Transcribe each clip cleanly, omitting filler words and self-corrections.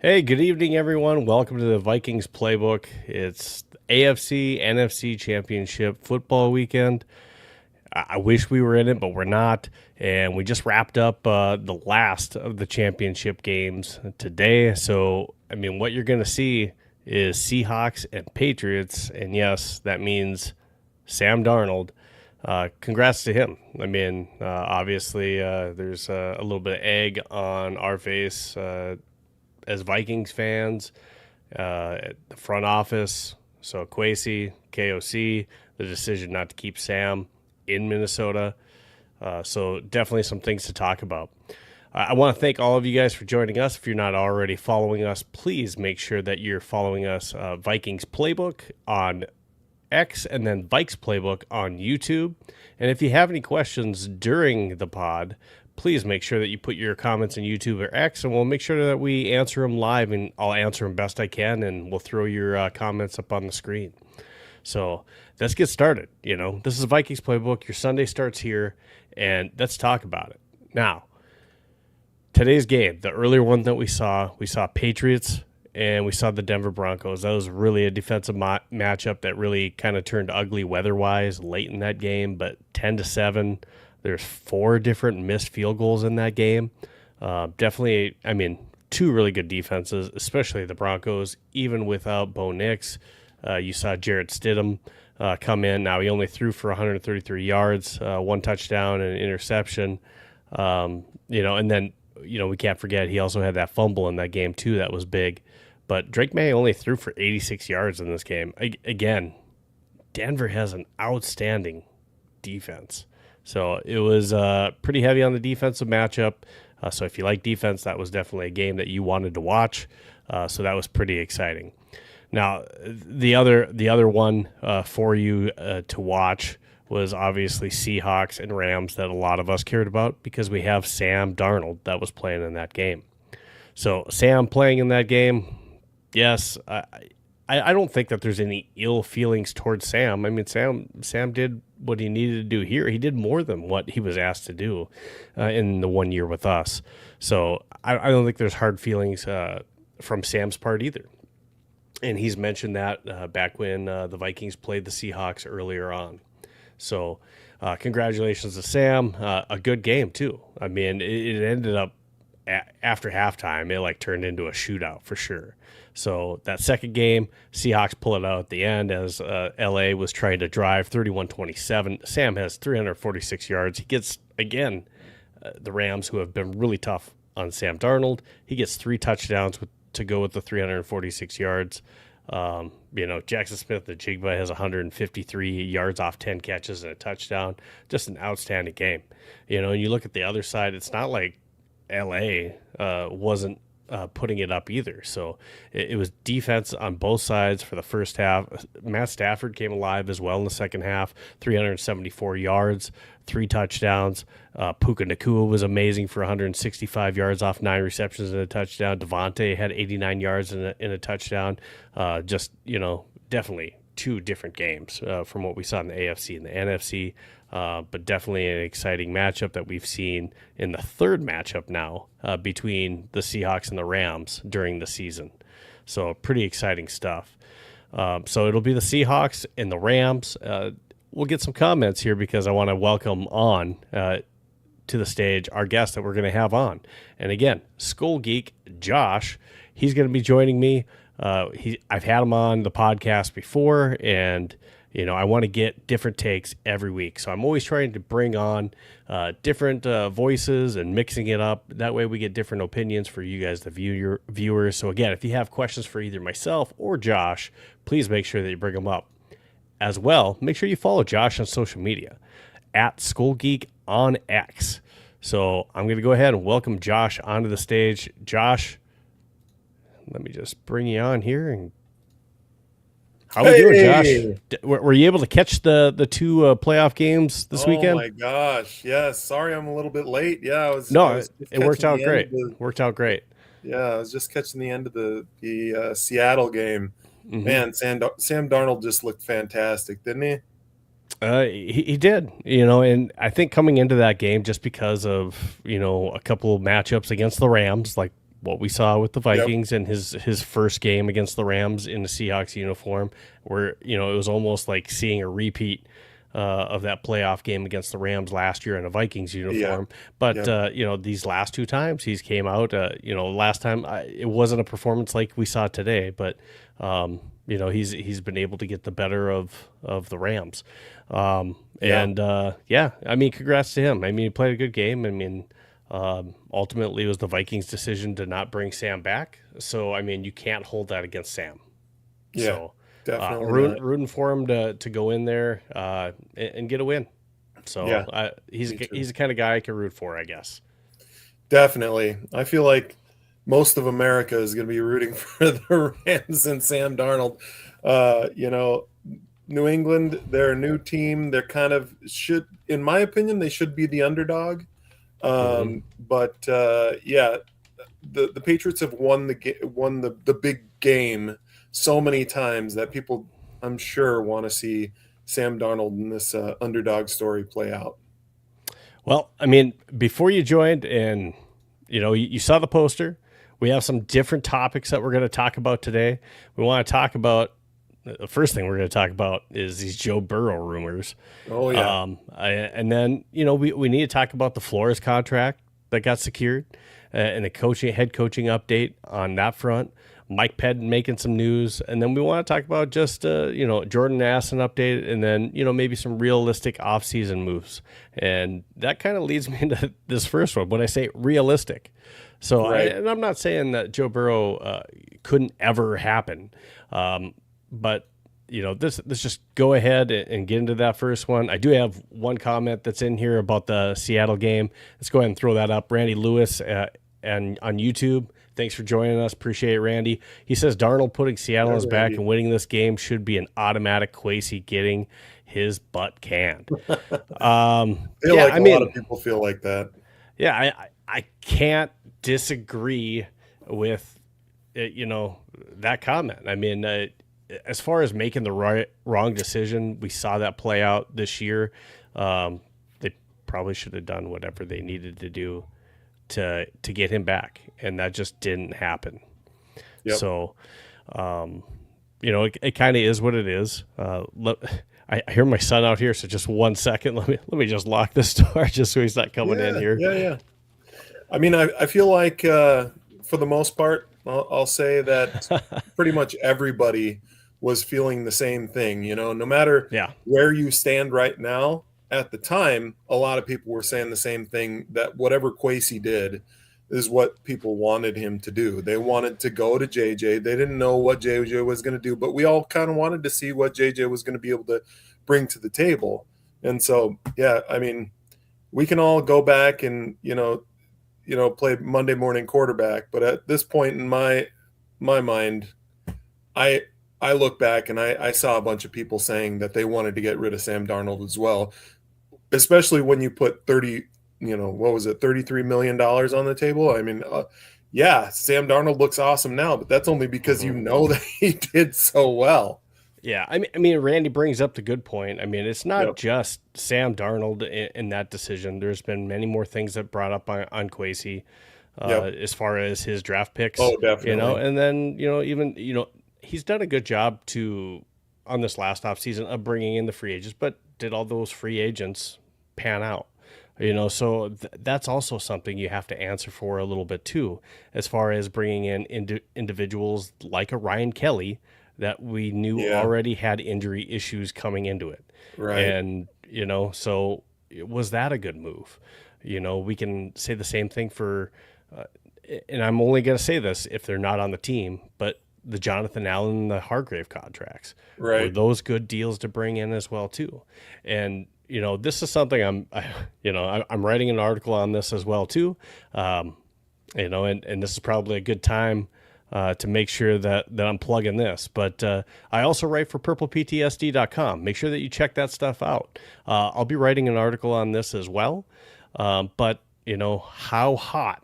Hey, good evening, everyone. Welcome to the Vikings Playbook. It's the AFC, NFC Championship football weekend. I wish we were in it, but we're not. And we just wrapped up the last of the championship games today. So, what you're going to see is Seahawks and Patriots. And yes, that means Sam Darnold. Congrats to him. Obviously, there's a little bit of egg on our face as Vikings fans, at the front office. So Kwesi, KOC, the decision not to keep Sam in Minnesota. So definitely some things to talk about. I want to thank all of you guys for joining us. If you're not already following us, please make sure that you're following us, Vikings Playbook on X and then Vikes Playbook on YouTube. And if you have any questions during the pod, please make sure that you put your comments in YouTube or X, and we'll make sure that we answer them live, and I'll answer them best I can, and we'll throw your comments up on the screen. So let's get started. This is Vikings Playbook. Your Sunday starts here, and let's talk about it. Now, today's game, the earlier one that we saw Patriots, and we saw the Denver Broncos. That was really a defensive matchup that really kind of turned ugly weather-wise late in that game, but 10-7. There's 4 different missed field goals in that game. Definitely, two really good defenses, especially the Broncos, even without Bo Nix. You saw Jarrett Stidham come in. Now, he only threw for 133 yards, 1 touchdown and an interception. And then, we can't forget he also had that fumble in that game, too, that was big. But Drake May only threw for 86 yards in this game. Again, Denver has an outstanding defense. So it was pretty heavy on the defensive matchup. So if you like defense, that was definitely a game that you wanted to watch. So that was pretty exciting. Now, the other one for you to watch was obviously Seahawks and Rams that a lot of us cared about because we have Sam Darnold that was playing in that game. So Sam playing in that game, yes, I don't think that there's any ill feelings towards Sam. Sam did what he needed to do here. He did more than what he was asked to do in the 1 year with us. So I don't think there's hard feelings from Sam's part either. And he's mentioned that back when the Vikings played the Seahawks earlier on. So congratulations to Sam. A good game, too. It ended up after halftime, it turned into a shootout for sure. So that second game, Seahawks pull it out at the end as LA was trying to drive 31-27. Sam has 346 yards. He gets, again, the Rams, who have been really tough on Sam Darnold, he gets 3 touchdowns to go with the 346 yards. Jackson Smith, the Jigba, has 153 yards off 10 catches and a touchdown. Just an outstanding game. And you look at the other side, it's not like LA wasn't putting it up either. So it was defense on both sides for the first half. Matt Stafford came alive as well in the second half, 374 yards, 3 touchdowns. Puka Nacua was amazing for 165 yards off 9 receptions and a touchdown. Devontae had 89 yards and a touchdown. Definitely 2 different games from what we saw in the AFC and the NFC. But definitely an exciting matchup that we've seen in the third matchup now between the Seahawks and the Rams during the season. So pretty exciting stuff. So it'll be the Seahawks and the Rams. We'll get some comments here because I want to welcome on to the stage our guest that we're going to have on. And again, Skol Geek, Josh, he's going to be joining me. I've had him on the podcast before, and I want to get different takes every week. So I'm always trying to bring on different voices and mixing it up. That way we get different opinions for you guys, the viewers. So again, if you have questions for either myself or Josh, please make sure that you bring them up. As well, make sure you follow Josh on social media at Skol Geek on X. So I'm going to go ahead and welcome Josh onto the stage. Josh, let me just bring you on here. And how are we doing, Josh? Were you able to catch the 2 playoff games this weekend? Oh my gosh, yes. Sorry, I'm a little bit late. Yeah, it worked out great. Worked out great. Yeah, I was just catching the end of the Seattle game. Mm-hmm. Man, Sam Darnold just looked fantastic, didn't he? He did, and I think coming into that game, just because of, a couple of matchups against the Rams, like what we saw with the Vikings and his first game against the Rams in the Seahawks uniform, where, it was almost like seeing a repeat of that playoff game against the Rams last year in a Vikings uniform. But, these last two times he's came out, last time it wasn't a performance like we saw today, but, he's been able to get the better of the Rams. Congrats to him. I mean, he played a good game. I mean, ultimately it was the Vikings' decision to not bring Sam back. So, I mean, you can't hold that against Sam. Yeah. So, definitely rooting for him to go in there and get a win. So he's the kind of guy I can root for, I guess. Definitely. I feel like most of America is going to be rooting for the Rams and Sam Darnold. New England, they're a new team. They're in my opinion, they should be the underdog. But the Patriots have won the big game so many times that people, I'm sure, want to see Sam Darnold in this underdog story play out. Well, I mean, before you joined and, you saw the poster, we have some different topics that we're going to talk about today. We want to talk about, the first thing we're going to talk about is these Joe Burrow rumors. Oh, yeah. And then, we need to talk about the Flores contract that got secured and the head coaching update on that front. Mike Pettine making some news, and then we want to talk about just Jordan Assen update, and then maybe some realistic offseason moves, and that kind of leads me into this first one when I say realistic. So right. I'm not saying that Joe Burrow couldn't ever happen, but let's just go ahead and get into that first one. I do have one comment that's in here about the Seattle game. Let's go ahead and throw that up. Randy Lewis and on YouTube. Thanks for joining us. Appreciate it, Randy. He says Darnold putting Seattle on his back and winning this game should be an automatic Kwesi getting his butt canned. I feel like a lot of people feel like that. Yeah, I can't disagree with that comment. I mean, as far as making the wrong decision, we saw that play out this year. They probably should have done whatever they needed to do to get him back, and that just didn't happen. Yep. So, it kind of is what it is. I hear my son out here, so just 1 second. Let me just lock this door just so he's not coming in here. Yeah. I mean, I feel like for the most part, I'll say that pretty much everybody was feeling the same thing. No matter where you stand right now. At the time, a lot of people were saying the same thing, that whatever Kwesi did is what people wanted him to do. They wanted to go to JJ. They didn't know what JJ was going to do, but we all kind of wanted to see what JJ was going to be able to bring to the table. And so, I mean, we can all go back and, play Monday morning quarterback. But at this point in my mind, I look back and I saw a bunch of people saying that they wanted to get rid of Sam Darnold as well. Especially when you put $33 million on the table. I mean, Sam Darnold looks awesome now, but that's only because that he did so well. Yeah, I mean, Randy brings up the good point. I mean, it's not just Sam Darnold in that decision. There's been many more things that brought up on Kwesi as far as his draft picks. Oh, definitely. And then even he's done a good job on this last offseason of bringing in the free agents, but did all those free agents pan out? So that's also something you have to answer for a little bit too, as far as bringing in individuals like a Ryan Kelly that we knew already had injury issues coming into it. Right. And, so was that a good move? We can say the same thing for, and I'm only going to say this if they're not on the team, but the Jonathan Allen and the Hargrave contracts. Right. Were those good deals to bring in as well too? And, this is something I'm writing an article on this as well too. And this is probably a good time to make sure that I'm plugging this. But I also write for purpleptsd.com. Make sure that you check that stuff out. I'll be writing an article on this as well. But, how hot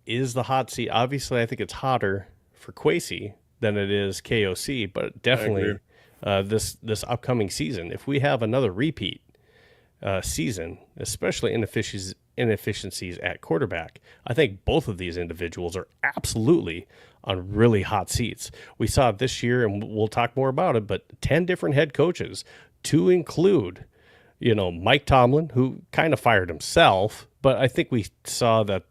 is the hot seat? Obviously, I think it's hotter for Kwesi than it is KOC, but definitely this upcoming season, if we have another repeat season, especially inefficiencies at quarterback. I think both of these individuals are absolutely on really hot seats. We saw it this year, and we'll talk more about it, but 10 different head coaches, to include, Mike Tomlin, who kind of fired himself, but I think we saw that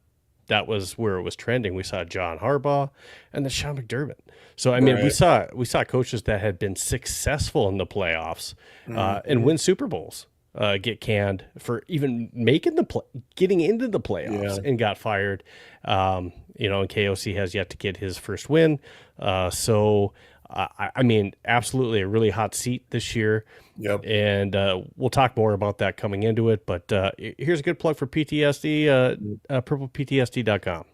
was where it was trending. We saw John Harbaugh and then Sean McDermott. So, I mean, we saw coaches that had been successful in the playoffs and win Super Bowls get canned for even getting into the playoffs and got fired. And KOC has yet to get his first win. I mean, absolutely a really hot seat this year. Yep. And we'll talk more about that coming into it. But here's a good plug for PTSD, purpleptsd.com.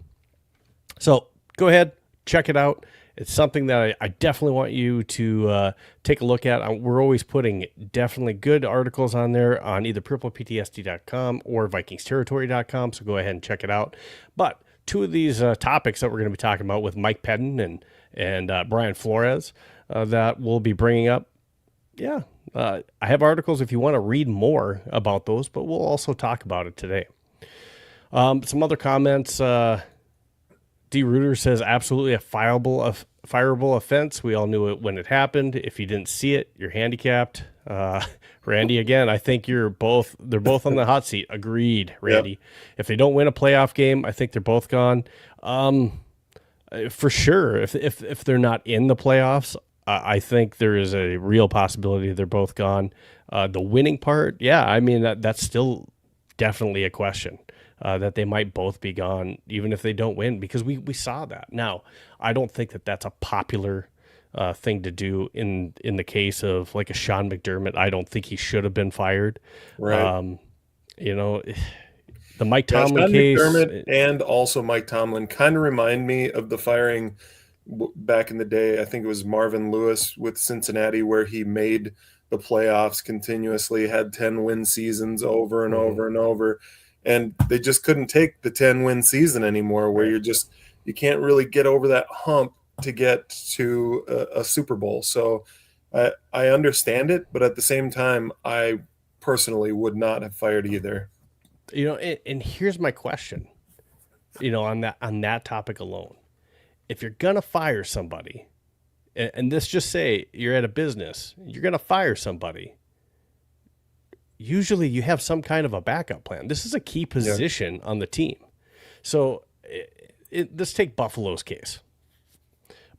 So go ahead, check it out. It's something that I definitely want you to take a look at. We're always putting definitely good articles on there on either purpleptsd.com or vikingsterritory.com. So go ahead and check it out. But two of these topics that we're going to be talking about with Mike Pettine and Brian Flores that we'll be bringing up. Yeah, I have articles if you want to read more about those, but we'll also talk about it today. Some other comments. D. Reuter says absolutely a fireable offense. We all knew it when it happened. If you didn't see it, you're handicapped. Randy, again, I think they're both on the hot seat. Agreed, Randy. Yep. If they don't win a playoff game, I think they're both gone. For sure, if they're not in the playoffs, I think there is a real possibility they're both gone. The winning part, yeah, I mean, that's still definitely a question. That they might both be gone, even if they don't win, because we saw that. Now, I don't think that's a popular thing to do in the case of like a Sean McDermott. I don't think he should have been fired. Right. The Mike Tomlin Sean case. McDermott and also Mike Tomlin kind of remind me of the firing back in the day. I think it was Marvin Lewis with Cincinnati, where he made the playoffs continuously, had 10-win seasons over and over and over. And they just couldn't take the 10-win season anymore, where you can't really get over that hump to get to a Super Bowl. So I understand it, but at the same time, I personally would not have fired either. And here's my question, on that topic alone. If you're going to fire somebody, and this just say you're at a business, you're going to fire somebody, usually you have some kind of a backup plan. This is a key position on the team. So let's take Buffalo's case.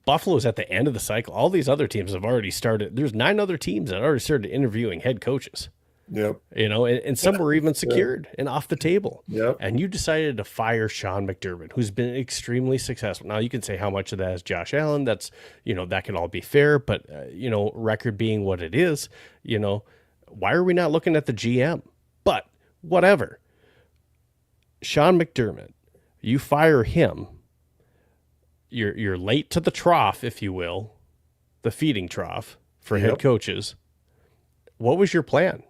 Buffalo's at the end of the cycle. All these other teams have already started. There's 9 other teams that already started interviewing head coaches. Yep. And some were even secured and off the table. Yep. And you decided to fire Sean McDermott, who's been extremely successful. Now you can say how much of that is Josh Allen. That's, that can all be fair, but record being what it is, why are we not looking at the GM? But whatever. Sean McDermott, you fire him. You're late to the trough, if you will, the feeding trough for head coaches. What was your plan?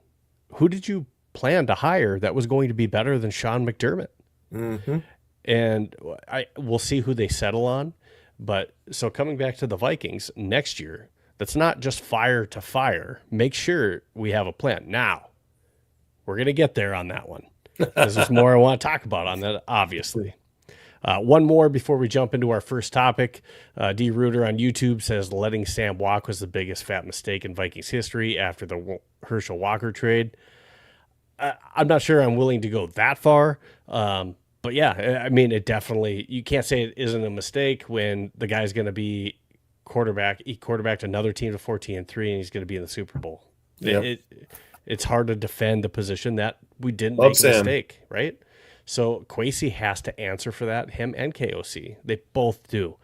Who did you plan to hire that was going to be better than Sean McDermott? Mm-hmm. And we'll see who they settle on. But so coming back to the Vikings next year, that's not just fire to fire. Make sure we have a plan. Now, we're going to get there on that one. There's more I want to talk about on that, obviously. One more before we jump into our first topic. D. Reuter on YouTube says letting Sam walk was the biggest fat mistake in Vikings history after the Herschel Walker trade. I'm not sure I'm willing to go that far. But yeah, I mean, it definitely, you can't say it isn't a mistake when the guy's going to be quarterbacked another team to 14-3, and he's going to be in the Super Bowl. Yep. It's hard to defend the position that we didn't make a mistake, right? So Kwesi has to answer for that, him and KOC. They both do.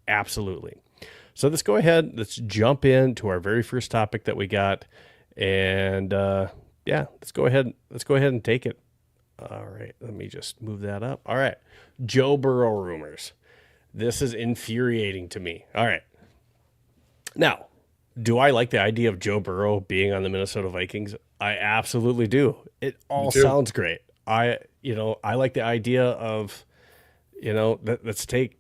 Absolutely. So let's go ahead. Let's jump into our very first topic that we got. And let's go ahead and take it. All right. Let me just move that up. All right. Joe Burrow rumors. This is infuriating to me. All right. Now, do I like the idea of Joe Burrow being on the Minnesota Vikings? I absolutely do. It all sounds great. I like the idea of, let's take,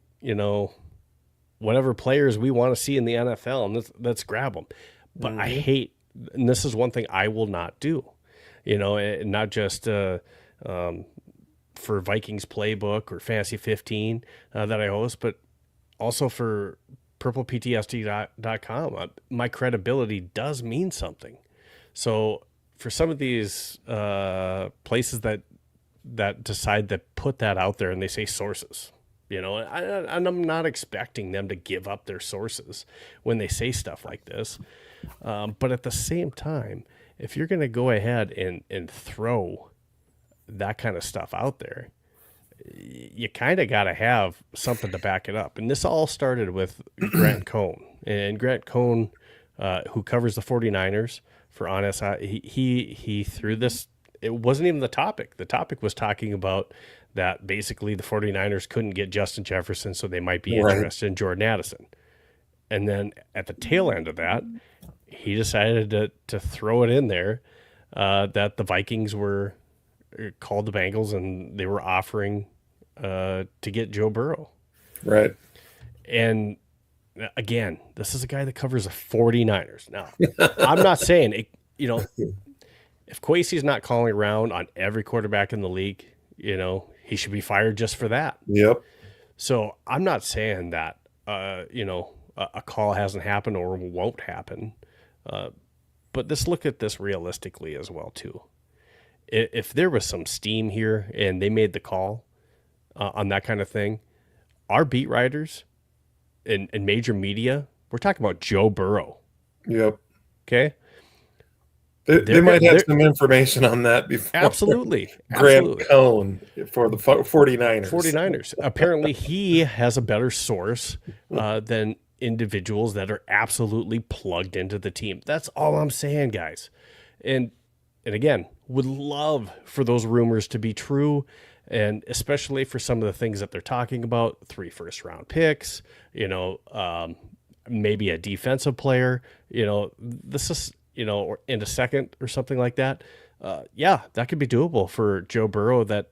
whatever players we want to see in the NFL and let's grab them. But I hate, and this is one thing I will not do, and not just for Vikings Playbook or Fantasy 15 that I host, but also for purpleptsd.com. My credibility does mean something. So for some of these places that decide to put that out there and they say sources, and I'm not expecting them to give up their sources when they say stuff like this. But at the same time, if you're going to go ahead and throw that kind of stuff out there, you kind of got to have something to back it up. And this all started with Grant Cohn. And Grant Cohn, who covers the 49ers for Honest, he threw this. It wasn't even the topic. The topic was talking about that basically the 49ers couldn't get Justin Jefferson, so they might be interested in Jordan Addison. And then at the tail end of that, he decided to throw it in there that the Vikings were called the Bengals and they were offering to get Joe Burrow. Right. And again, this is a guy that covers the 49ers. Now, I'm not saying it, if Kwesi's not calling around on every quarterback in the league, he should be fired just for that. Yep. So I'm not saying that, a call hasn't happened or won't happen. But let's look at this realistically as well, too. If there was some steam here and they made the call on that kind of thing, our beat writers and major media, we're talking about Joe Burrow. Yep. Okay. They might have some information on that before. Absolutely. Grant Cohn for the 49ers. 49ers. Apparently, he has a better source than individuals that are absolutely plugged into the team. That's all I'm saying, guys. And again, would love for those rumors to be true, and especially for some of the things that they're talking about, 3 first-round picks, maybe a defensive player, this is, or in a second or something like that. That could be doable for Joe Burrow. That,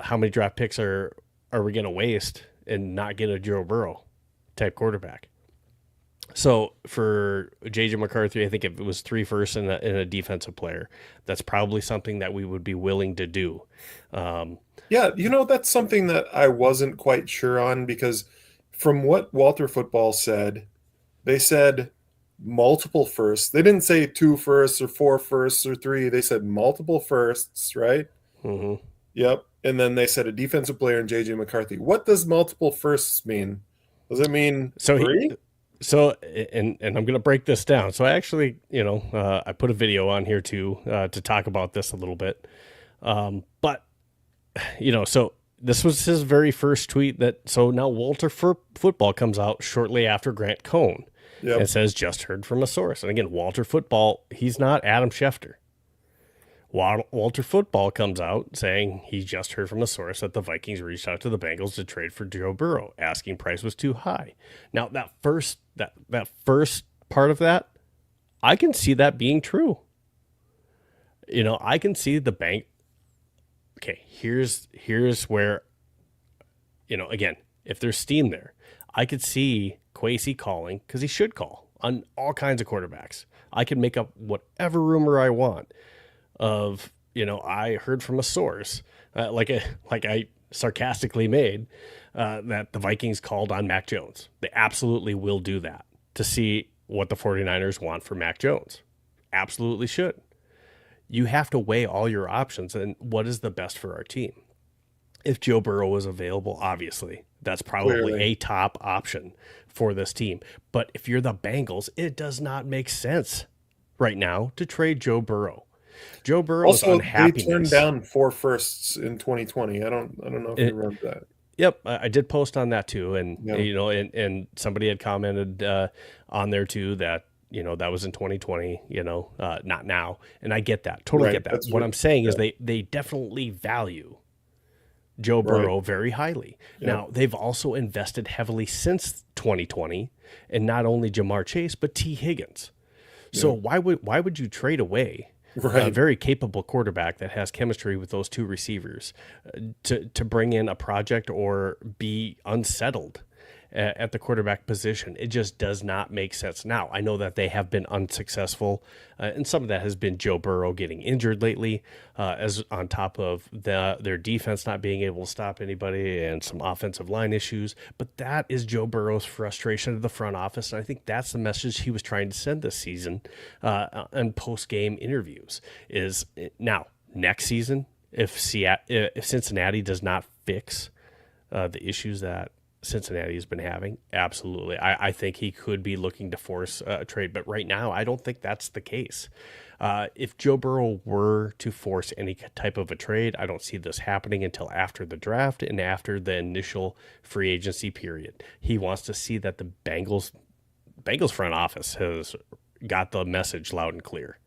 how many draft picks are we going to waste and not get a Joe Burrow type quarterback? So for JJ McCarthy, I think if it was 3 firsts and a defensive player, that's probably something that we would be willing to do. That's something that I wasn't quite sure on, because from what Walter Football said, they said multiple firsts. They didn't say 2 firsts or 4 firsts or 3. They said multiple firsts, right? Mm-hmm. Yep. And then they said a defensive player in JJ McCarthy. What does multiple firsts mean? Does it mean 3? And I'm going to break this down. So I actually, I put a video on here too to talk about this a little bit. But so this was his very first tweet. So now Walter Football comes out shortly after Grant Cohn. Yep. And says, just heard from a source. And again, Walter Football, he's not Adam Schefter. Walter Football comes out saying he just heard from a source that the Vikings reached out to the Bengals to trade for Joe Burrow. Asking price was too high. Now, that first part of that, I can see that being true. I can see the bank. Okay, here's where, again, if there's steam there, I could see Kwesi calling, because he should call on all kinds of quarterbacks. I can make up whatever rumor I want of, I heard from a source, like I sarcastically made, that the Vikings called on Mac Jones. They absolutely will do that to see what the 49ers want for Mac Jones. Absolutely should. You have to weigh all your options and what is the best for our team. If Joe Burrow is available, obviously, that's probably a top option for this team. But if you're the Bengals, it does not make sense right now to trade Joe Burrow. Joe Burrow's unhappiness. They turned down 4 firsts in 2020. I don't know if you remember that. Yep, I did post on that too, and and somebody had commented on there too that that was in 2020. Not now, and I get that, totally get that. What I'm saying is they definitely value Joe Burrow very highly. Yep. Now, they've also invested heavily since 2020, and not only Jamar Chase, but T. Higgins. So why would you trade away a very capable quarterback that has chemistry with those 2 receivers to bring in a project or be unsettled at the quarterback position. It just does not make sense. Now, I know that they have been unsuccessful, and some of that has been Joe Burrow getting injured lately, as on top of their defense not being able to stop anybody and some offensive line issues. But that is Joe Burrow's frustration of the front office, and I think that's the message he was trying to send this season in post-game interviews. Is now next season, if Cincinnati does not fix the issues that Cincinnati has been having, absolutely. I think he could be looking to force a trade, but right now I don't think that's the case. If Joe Burrow were to force any type of a trade, I don't see this happening until after the draft and after the initial free agency period. He wants to see that the Bengals front office has got the message loud and clear.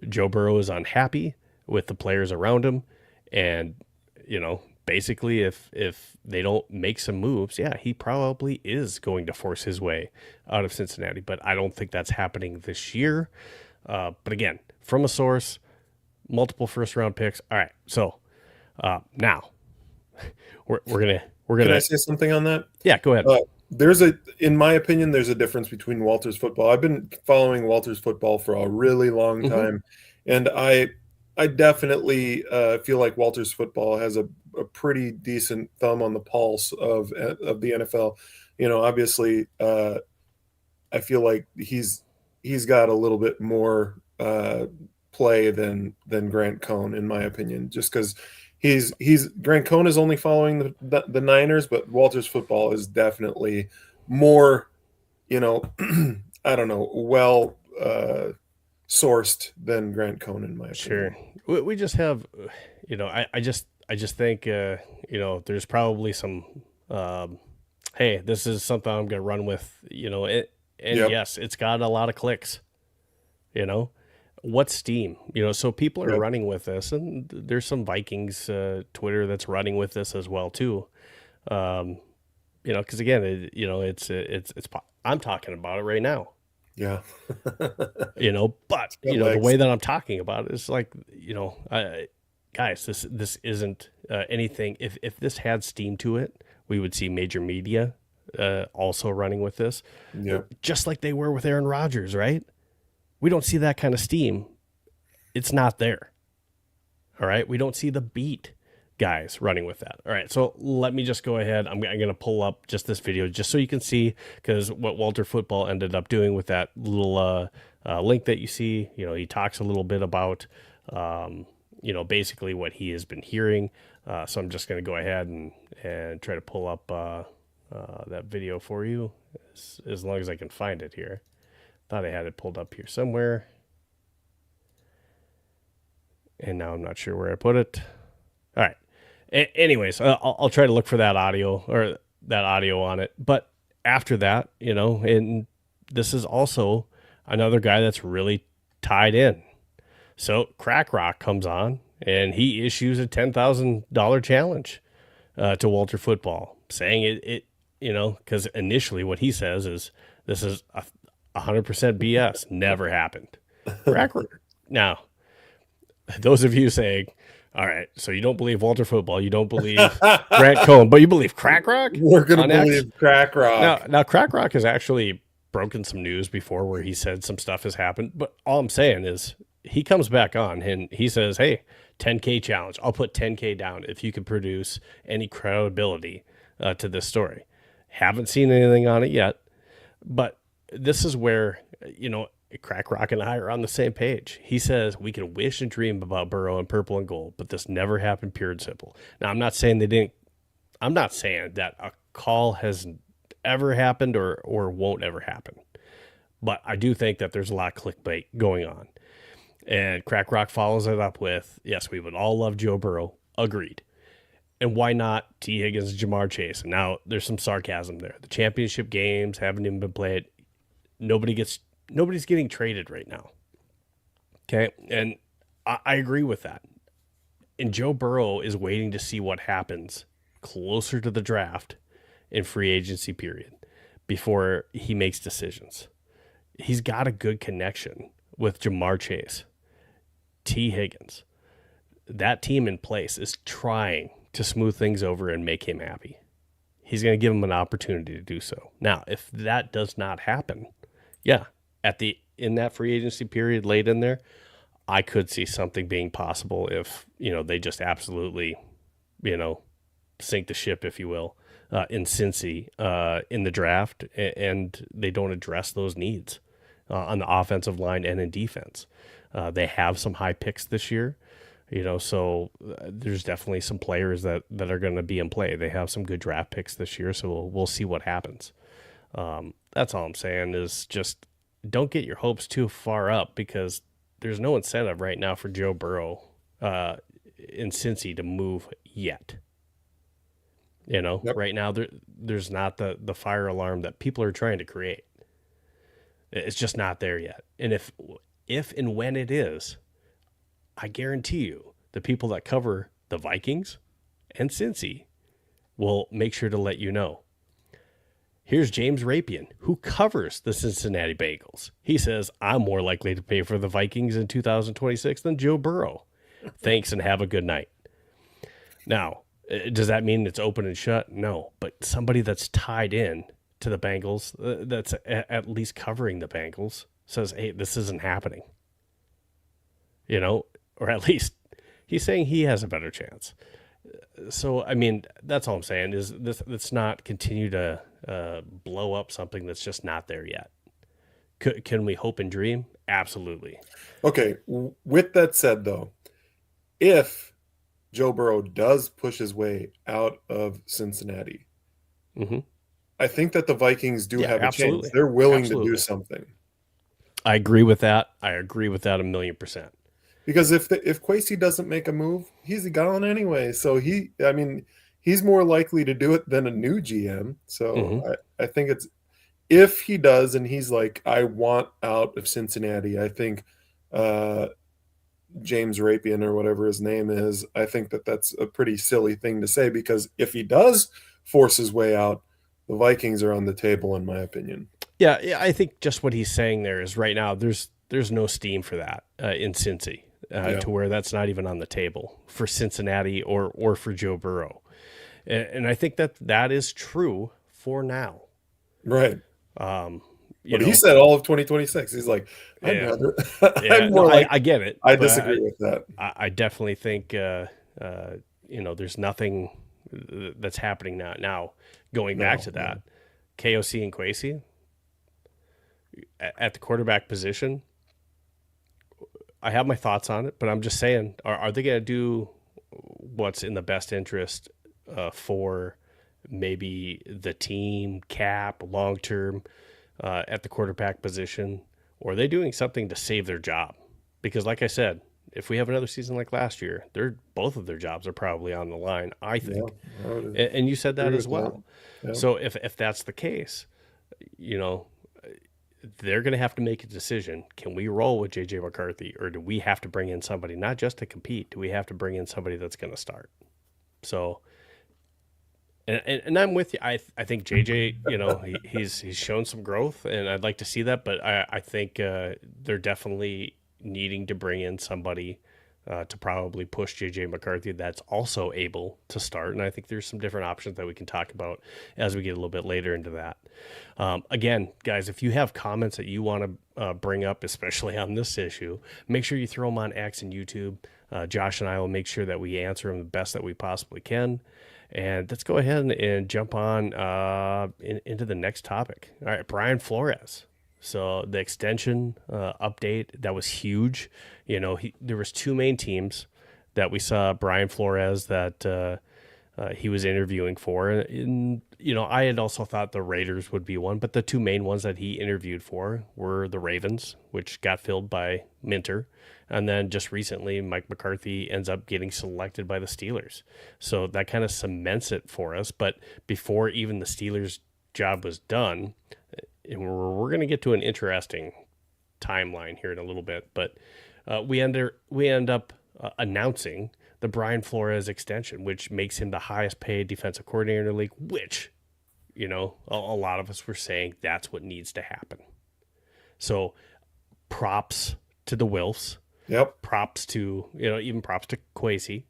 Joe Burrow is unhappy with the players around him, and basically, if they don't make some moves, yeah, he probably is going to force his way out of Cincinnati. But I don't think that's happening this year. But again, from a source, multiple first-round picks. All right, so now we're gonna. Can I say something on that? Yeah, go ahead. In my opinion, there's a difference between Walters football. I've been following Walters football for a really long time, and I definitely feel like Walters football has a pretty decent thumb on the pulse of the NFL. Obviously, I feel like he's got a little bit more play than Grant Cohn, in my opinion, just because Grant Cohn is only following the Niners, but Walters football is definitely more, I don't know, well sourced than Grant Cohn, in my opinion. Sure. We just have, I just think, there's probably some, hey, this is something I'm going to run with, yes, it's got a lot of clicks, what's steam, so people are running with this, and there's some Vikings Twitter that's running with this as well too. Cause again, it's I'm talking about it right now. Yeah. But the way that I'm talking about it is like, guys, this isn't anything. If this had steam to it, we would see major media also running with this. Yeah. Just like they were with Aaron Rodgers, right? We don't see that kind of steam. It's not there. All right. We don't see the beat guys running with that. All right. So let me just go ahead. I'm going to pull up just this video just so you can see, because what Walter Football ended up doing with that little link that you see, he talks a little bit about, basically what he has been hearing. So I'm just going to go ahead and try to pull up that video for you as long as I can find it here. Thought I had it pulled up here somewhere. And now I'm not sure where I put it. All right. Anyways, I'll try to look for that audio on it. But after that, and this is also another guy that's really tied in. So Crack Rock comes on and he issues a $10,000 challenge to Walter Football, saying it, because initially what he says is this is 100% BS, never happened. Crack Rock. Now, those of you saying, all right, so you don't believe Walter Football, you don't believe Grant Cohn, but you believe Crack Rock? We're going to believe Crack Rock. Now, Crack Rock has actually broken some news before where he said some stuff has happened, but all I'm saying is he comes back on and he says, hey, 10K challenge. I'll put 10K down if you can produce any credibility to this story. Haven't seen anything on it yet, but this is where, Crack Rock and I are on the same page. He says we can wish and dream about Burrow and purple and gold, but this never happened, pure and simple. Now, I'm not saying that a call has ever happened or won't ever happen, but I do think that there's a lot of clickbait going on. And Crack Rock follows it up with, yes, we would all love Joe Burrow. Agreed. And why not T. Higgins and Jamar Chase? And now there's some sarcasm there. The championship games haven't even been played. Nobody's getting traded right now. Okay. And I agree with that. And Joe Burrow is waiting to see what happens closer to the draft in free agency period before he makes decisions. He's got a good connection with Jamar Chase, T. Higgins. That team in place is trying to smooth things over and make him happy. he's going to give him an opportunity to do so. Now, if that does not happen, yeah, in that free agency period late in there, I could see something being possible if, they just absolutely, sink the ship, if you will, in Cincy in the draft, and they don't address those needs on the offensive line and in defense. They have some high picks this year, so there's definitely some players that are going to be in play. They have some good draft picks this year, so we'll see what happens. That's all I'm saying is just don't get your hopes too far up, because there's no incentive right now for Joe Burrow in Cincy to move yet. Yep. Right now there's not the fire alarm that people are trying to create. It's just not there yet. And if and when it is, I guarantee you the people that cover the Vikings and Cincy will make sure to let you know. Here's James Rapian, who covers the Cincinnati Bengals. He says, I'm more likely to pay for the Vikings in 2026 than Joe Burrow. Thanks and have a good night. Now, does that mean it's open and shut? No, but somebody that's tied in to the Bengals, that's at least covering the Bengals, says, hey, this isn't happening. Or at least he's saying he has a better chance. So, I mean, that's all I'm saying is let's not continue to blow up something that's just not there yet. Can we hope and dream? Absolutely. Okay. With that said, though, if Joe Burrow does push his way out of Cincinnati, I think that the Vikings do have a chance. They're willing to do something. I agree with that. I agree with that 1,000,000%. Because if Kwesi doesn't make a move, he's gone anyway. So he's more likely to do it than a new GM. So I think it's, if he does and he's like, I want out of Cincinnati, I think James Rapian or whatever his name is, I think that that's a pretty silly thing to say, because if he does force his way out, the Vikings are on the table, in my opinion. Yeah, I think just what he's saying there is right now there's no steam for that in Cincy to where that's not even on the table for Cincinnati or for Joe Burrow. And I think that is true for now. Right. But he said all of 2026. He's like, I get it. I disagree with that. I definitely think, there's nothing that's happening now. Now, going back to that, KOC and Kwesi at the quarterback position, I have my thoughts on it, but I'm just saying, are they going to do what's in the best interest for maybe the team, cap, long-term at the quarterback position, or are they doing something to save their job? Because like I said, if we have another season like last year, both of their jobs are probably on the line, I think. Yeah, and you said that as well. Yeah. So if that's the case, they're going to have to make a decision. Can we roll with J.J. McCarthy, or do we have to bring in somebody not just to compete? Do we have to bring in somebody that's going to start? So, and I'm with you. I think J.J., he's shown some growth, and I'd like to see that. But I think they're definitely needing to bring in somebody to probably push J.J. McCarthy that's also able to start. And I think there's some different options that we can talk about as we get a little bit later into that. Again, guys, if you have comments that you want to bring up, especially on this issue, make sure you throw them on X and YouTube. Josh and I will make sure that we answer them the best that we possibly can. And let's go ahead and jump on into the next topic. All right, Brian Flores. So the extension update, that was huge. There was two main teams that we saw Brian Flores that he was interviewing for. And, I had also thought the Raiders would be one, but the two main ones that he interviewed for were the Ravens, which got filled by Minter. And then just recently, Mike McCarthy ends up getting selected by the Steelers. So that kind of cements it for us. But before even the Steelers' job was done, and we're going to get to an interesting timeline here in a little bit, but we end up announcing the Brian Flores extension, which makes him the highest paid defensive coordinator in the league, which, a lot of us were saying that's what needs to happen. So props to the Wilfs. Yep. Props to, even props to Kwesi.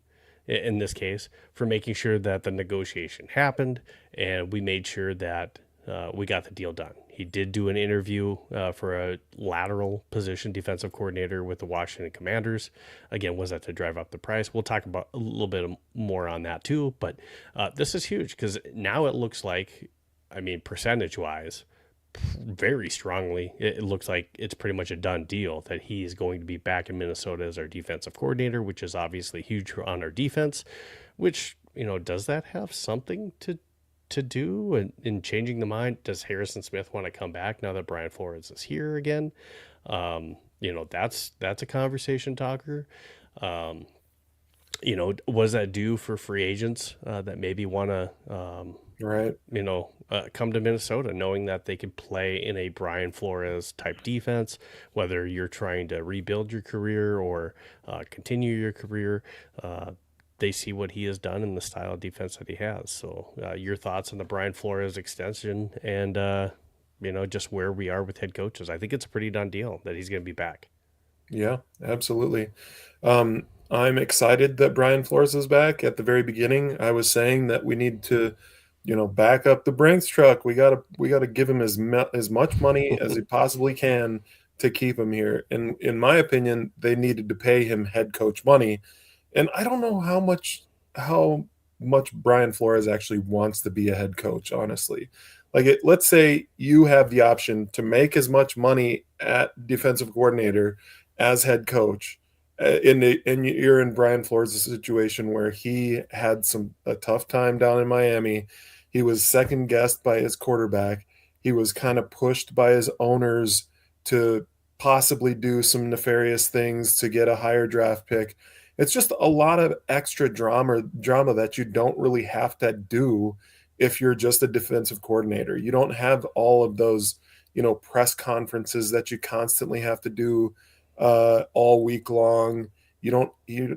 in this case, for making sure that the negotiation happened and we made sure that we got the deal done. He did do an interview for a lateral position defensive coordinator with the Washington Commanders. Again, was that to drive up the price? We'll talk about a little bit more on that too, but this is huge because now it looks like, I mean, percentage-wise, very strongly, it looks like it's pretty much a done deal that he is going to be back in Minnesota as our defensive coordinator, which is obviously huge on our defense, which, does that have something to do in changing the mind? Does Harrison Smith want to come back now that Brian Flores is here again? That's a conversation talker. Was that due for free agents that maybe want to, come to Minnesota knowing that they could play in a Brian Flores type defense, whether you're trying to rebuild your career or continue your career. They see what he has done in the style of defense that he has. So your thoughts on the Brian Flores extension and, just where we are with head coaches. I think it's a pretty done deal that he's going to be back. Yeah, absolutely. I'm excited that Brian Flores is back. At the very beginning, I was saying that we need to, back up the Brinks truck. We gotta give him as much money as he possibly can to keep him here. And in my opinion, they needed to pay him head coach money. And I don't know how much Brian Flores actually wants to be a head coach, honestly. Let's say you have the option to make as much money at defensive coordinator as head coach, and you're in Brian Flores' situation where he had a tough time down in Miami. He was second guessed by his quarterback. He was kind of pushed by his owners to possibly do some nefarious things to get a higher draft pick. It's just a lot of extra drama that you don't really have to do if you're just a defensive coordinator. You don't have all of those, press conferences that you constantly have to do all week long. You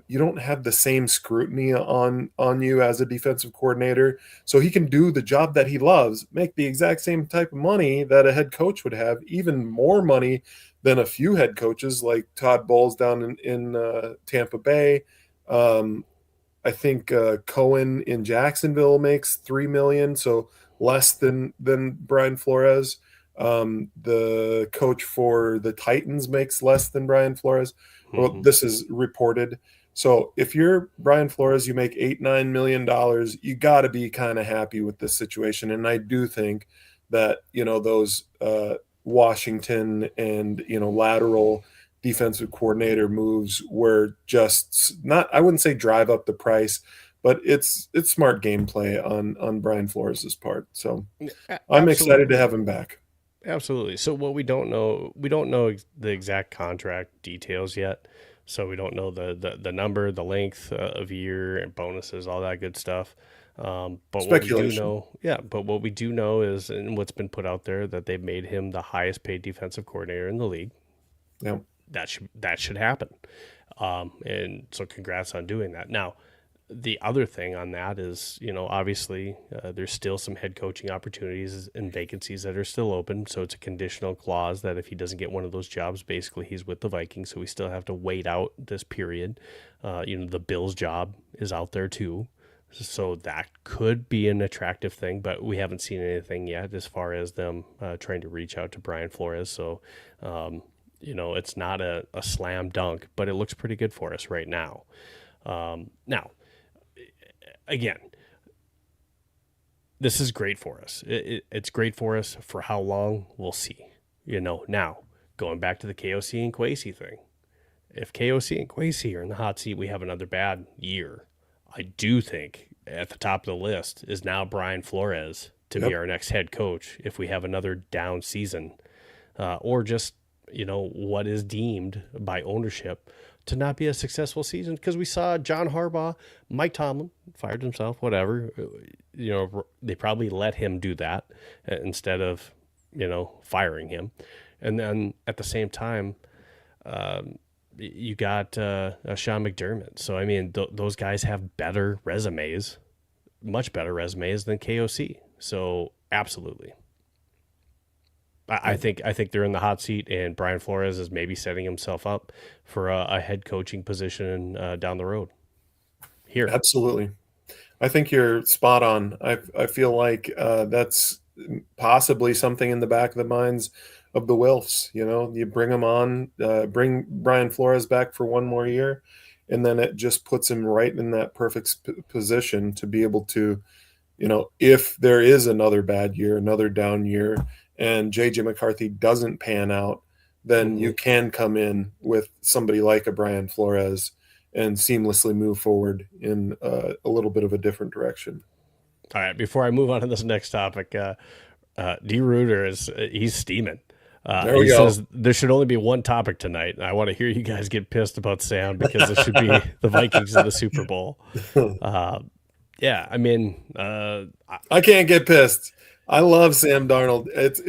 don't have the same scrutiny on you as a defensive coordinator. So he can do the job that he loves, make the exact same type of money that a head coach would have, even more money than a few head coaches like Todd Bowles down in Tampa Bay. I think Cohen in Jacksonville makes $3 million, so less than Brian Flores. The coach for the Titans makes less than Brian Flores. Well, this is reported. So if you're Brian Flores, you make $8-9 million. You got to be kind of happy with this situation. And I do think that those Washington and lateral defensive coordinator moves were just not, I wouldn't say drive up the price, but it's smart gameplay on Brian Flores' part. So I'm excited to have him back. Absolutely. So what we don't know the exact contract details yet. So we don't know the number, the length of year and bonuses, all that good stuff. But what we do know is, and what's been put out there, that they've made him the highest paid defensive coordinator in the league. Yeah. That should happen. And so congrats on doing that. Now, the other thing on that is, obviously there's still some head coaching opportunities and vacancies that are still open. So it's a conditional clause that if he doesn't get one of those jobs, basically he's with the Vikings. So we still have to wait out this period. The Bills job is out there too. So that could be an attractive thing, but we haven't seen anything yet as far as them trying to reach out to Brian Flores. So, it's not a slam dunk, but it looks pretty good for us right now. Now, again, this is great for us. It's great for us for how long, we'll see. Now, going back to the KOC and Kwesi thing, if KOC and Kwesi are in the hot seat, we have another bad year. I do think at the top of the list is now Brian Flores to be our next head coach if we have another down season, or just, what is deemed by ownership to not be a successful season, because we saw John Harbaugh, Mike Tomlin fired himself, whatever. They probably let him do that instead of, firing him. And then at the same time, you got Sean McDermott. So, I mean, those guys have better resumes, much better resumes than KOC. So, absolutely. I think they're in the hot seat, and Brian Flores is maybe setting himself up for a head coaching position down the road. here. Absolutely. I think you're spot on. I feel like that's possibly something in the back of the minds of the Wilfs. You know, you bring them on, bring Brian Flores back for one more year, and then it just puts him right in that perfect position to be able to, you know, if there is another bad year, another down year, and JJ McCarthy doesn't pan out, then you can come in with somebody like a Brian Flores and seamlessly move forward in a little bit of a different direction. All right, before I move on to this next topic, D. Reuter he's steaming. There we he go. says there should only be one topic tonight. And I want to hear you guys get pissed about Sam because it should be the Vikings in the Super Bowl. Yeah, I mean, I can't get pissed. I love Sam Darnold. It's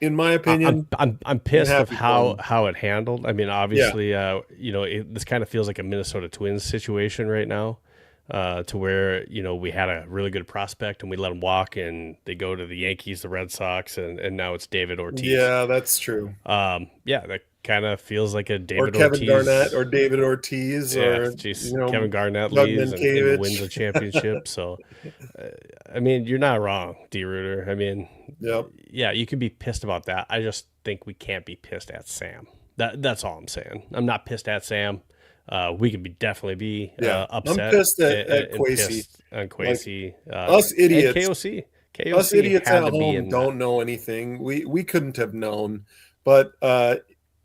in my opinion. I'm pissed of how it handled. I mean, obviously, you know, this kind of feels like a Minnesota Twins situation right now, to where, you know, we had a really good prospect and we let him walk, and they go to the Yankees, the Red Sox, and now it's David Ortiz. Yeah, that's true. Yeah, that kind of feels like a David Kevin Ortiz. Garnett or David Ortiz, or geez, you know, Kevin Garnett leaves and wins a championship. So, I mean, you're not wrong, D. Reuter. I mean, yeah, you can be pissed about that. I just think we can't be pissed at Sam. That's all I'm saying. I'm not pissed at Sam. We could definitely be upset. I'm pissed at Kwesi. On Kwesi. Us idiots. KOC. Us idiots at home don't know anything. We couldn't have known. But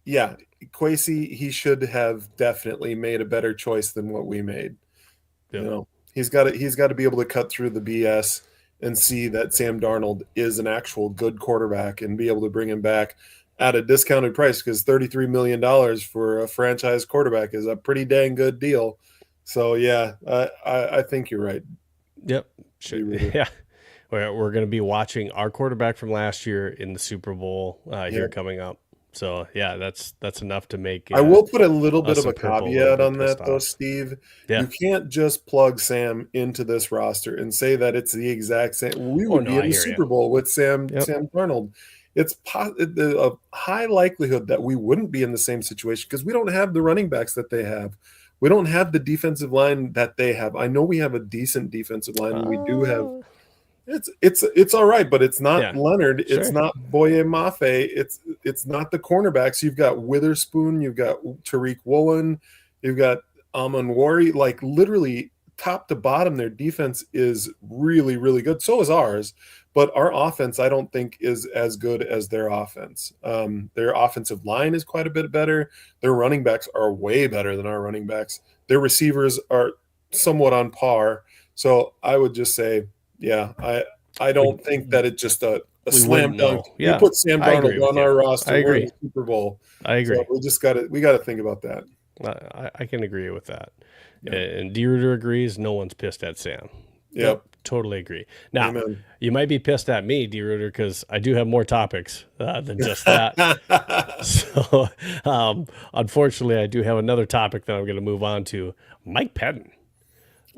yeah, Kwesi, he should have definitely made a better choice than what we made. You know, he's got to be able to cut through the BS and see that Sam Darnold is an actual good quarterback and be able to bring him back at a discounted price, because $33 million for a franchise quarterback is a pretty dang good deal. So yeah, I think you're right. Yep. Yeah. We're going to be watching our quarterback from last year in the Super Bowl here coming up. So yeah, that's enough to make. I will put a little bit of a caveat on that though, Steve. Yeah. You can't just plug Sam into this roster and say that it's the exact same. We would be in the Super Bowl with Sam Darnold. It's a high likelihood that we wouldn't be in the same situation because we don't have the running backs that they have. We don't have the defensive line that they have. I know we have a decent defensive line. And we do have. It's all right, but it's not Leonard. Sure. It's not Boye Mafe. It's not the cornerbacks. You've got Witherspoon. You've got Tariq Woolen. You've got Amanwari. Like literally top to bottom, their defense is really, really good. So is ours. But our offense, I don't think, is as good as their offense. Their offensive line is quite a bit better. Their running backs are way better than our running backs. Their receivers are somewhat on par. So I would just say, yeah, I don't think that it's just a slam dunk. Yeah. We put Sam Darnold on our roster. I agree. In the Super Bowl. I agree. So we got to think about that. I can agree with that. Yeah. And D. Reuter agrees. No one's pissed at Sam. Yep. Totally agree. Now, you might be pissed at me, D. Reuter, because I do have more topics than just that. So, unfortunately, I do have another topic that I'm going to move on to. Mike Pettine.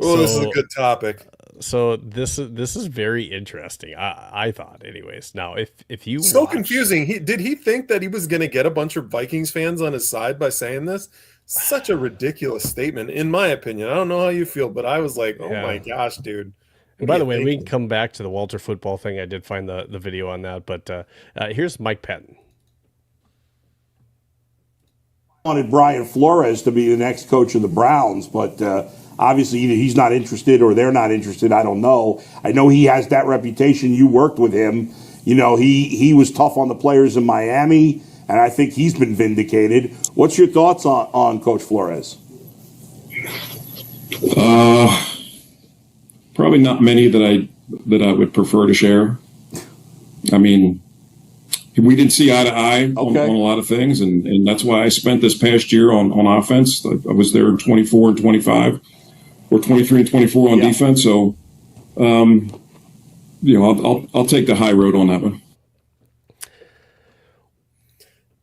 Oh, this is a good topic. So this is very interesting. I thought, anyways. Now, if you confusing. Did he think that he was going to get a bunch of Vikings fans on his side by saying this? Such a ridiculous statement, in my opinion. I don't know how you feel, but I was like, oh my gosh, dude. And by the way, we can come back to the Walter football thing. I did find the video on that, but here's Mike Pettine. Wanted Brian Flores to be the next coach of the Browns, but obviously either he's not interested or they're not interested. I don't know. I know he has that reputation. You worked with him. You know, he was tough on the players in Miami, and I think he's been vindicated. What's your thoughts on Coach Flores? Probably not many that I would prefer to share. I mean, we didn't see eye to eye on a lot of things, and that's why I spent this past year on offense. I was there in 24 and 25, or 23 and 24 on defense. So, you know, I'll take the high road on that one.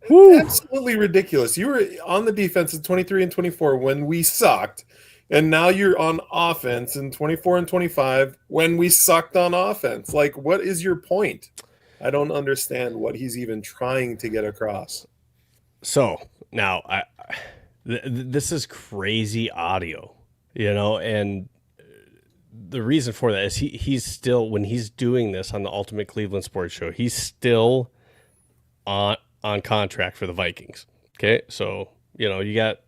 Woo. Absolutely ridiculous. You were on the defense in 23 and 24 when we sucked. And now you're on offense in 24 and 25 when we sucked on offense. Like, what is your point? I don't understand what he's even trying to get across. So now this is crazy audio. And the reason for that is he's still, when he's doing this on the Ultimate Cleveland Sports Show, he's still on contract for the Vikings. Okay, so you got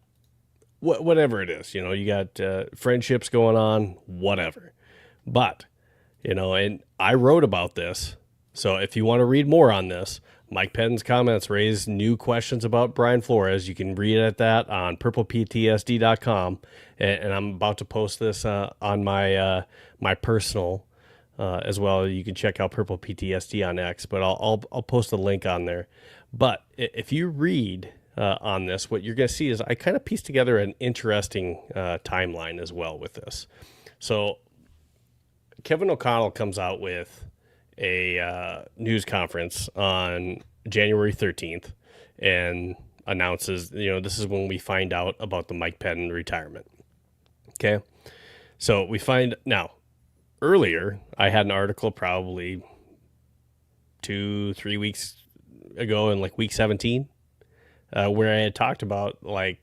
whatever it is, you got friendships going on, whatever. But and I wrote about this, so if you want to read more on this, Mike Pettine's comments raise new questions about Brian Flores. You can read at that on purpleptsd.com, and I'm about to post this on my my personal as well. You can check out Purple PTSD on X, but I'll post a link on there. But if you read on this, what you're going to see is I kind of pieced together an interesting timeline as well with this. So Kevin O'Connell comes out with a news conference on January 13th and announces, this is when we find out about the Mike Pettine retirement. Okay. So we find now earlier, I had an article probably 2-3 weeks ago in like week 17, where I had talked about like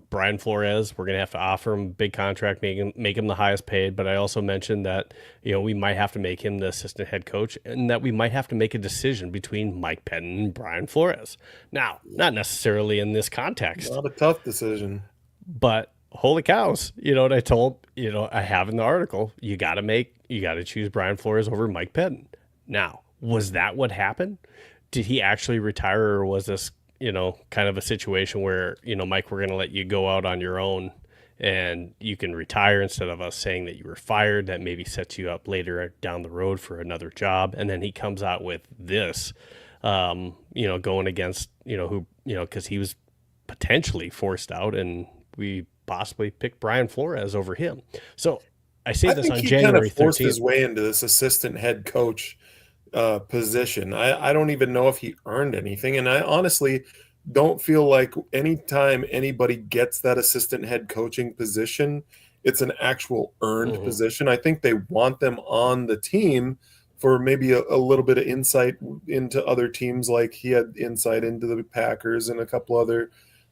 Brian Flores, we're going to have to offer him a big contract, make him the highest paid. But I also mentioned that, we might have to make him the assistant head coach and that we might have to make a decision between Mike Pettine and Brian Flores. Now, not necessarily in this context. Not a tough decision. But holy cows, what I told, I have in the article, you got to choose Brian Flores over Mike Pettine. Now, was that what happened? Did he actually retire, or was this kind of a situation where, Mike, we're going to let you go out on your own and you can retire instead of us saying that you were fired, that maybe sets you up later down the road for another job. And then he comes out with this, going against, because he was potentially forced out and we possibly picked Brian Flores over him. So I say this on January 13th. He forced his way into this assistant head coach position. I don't even know if he earned anything, and I honestly don't feel like anytime anybody gets that assistant head coaching position, it's an actual earned position. I think they want them on the team for maybe a little bit of insight into other teams, like he had insight into the Packers and a couple other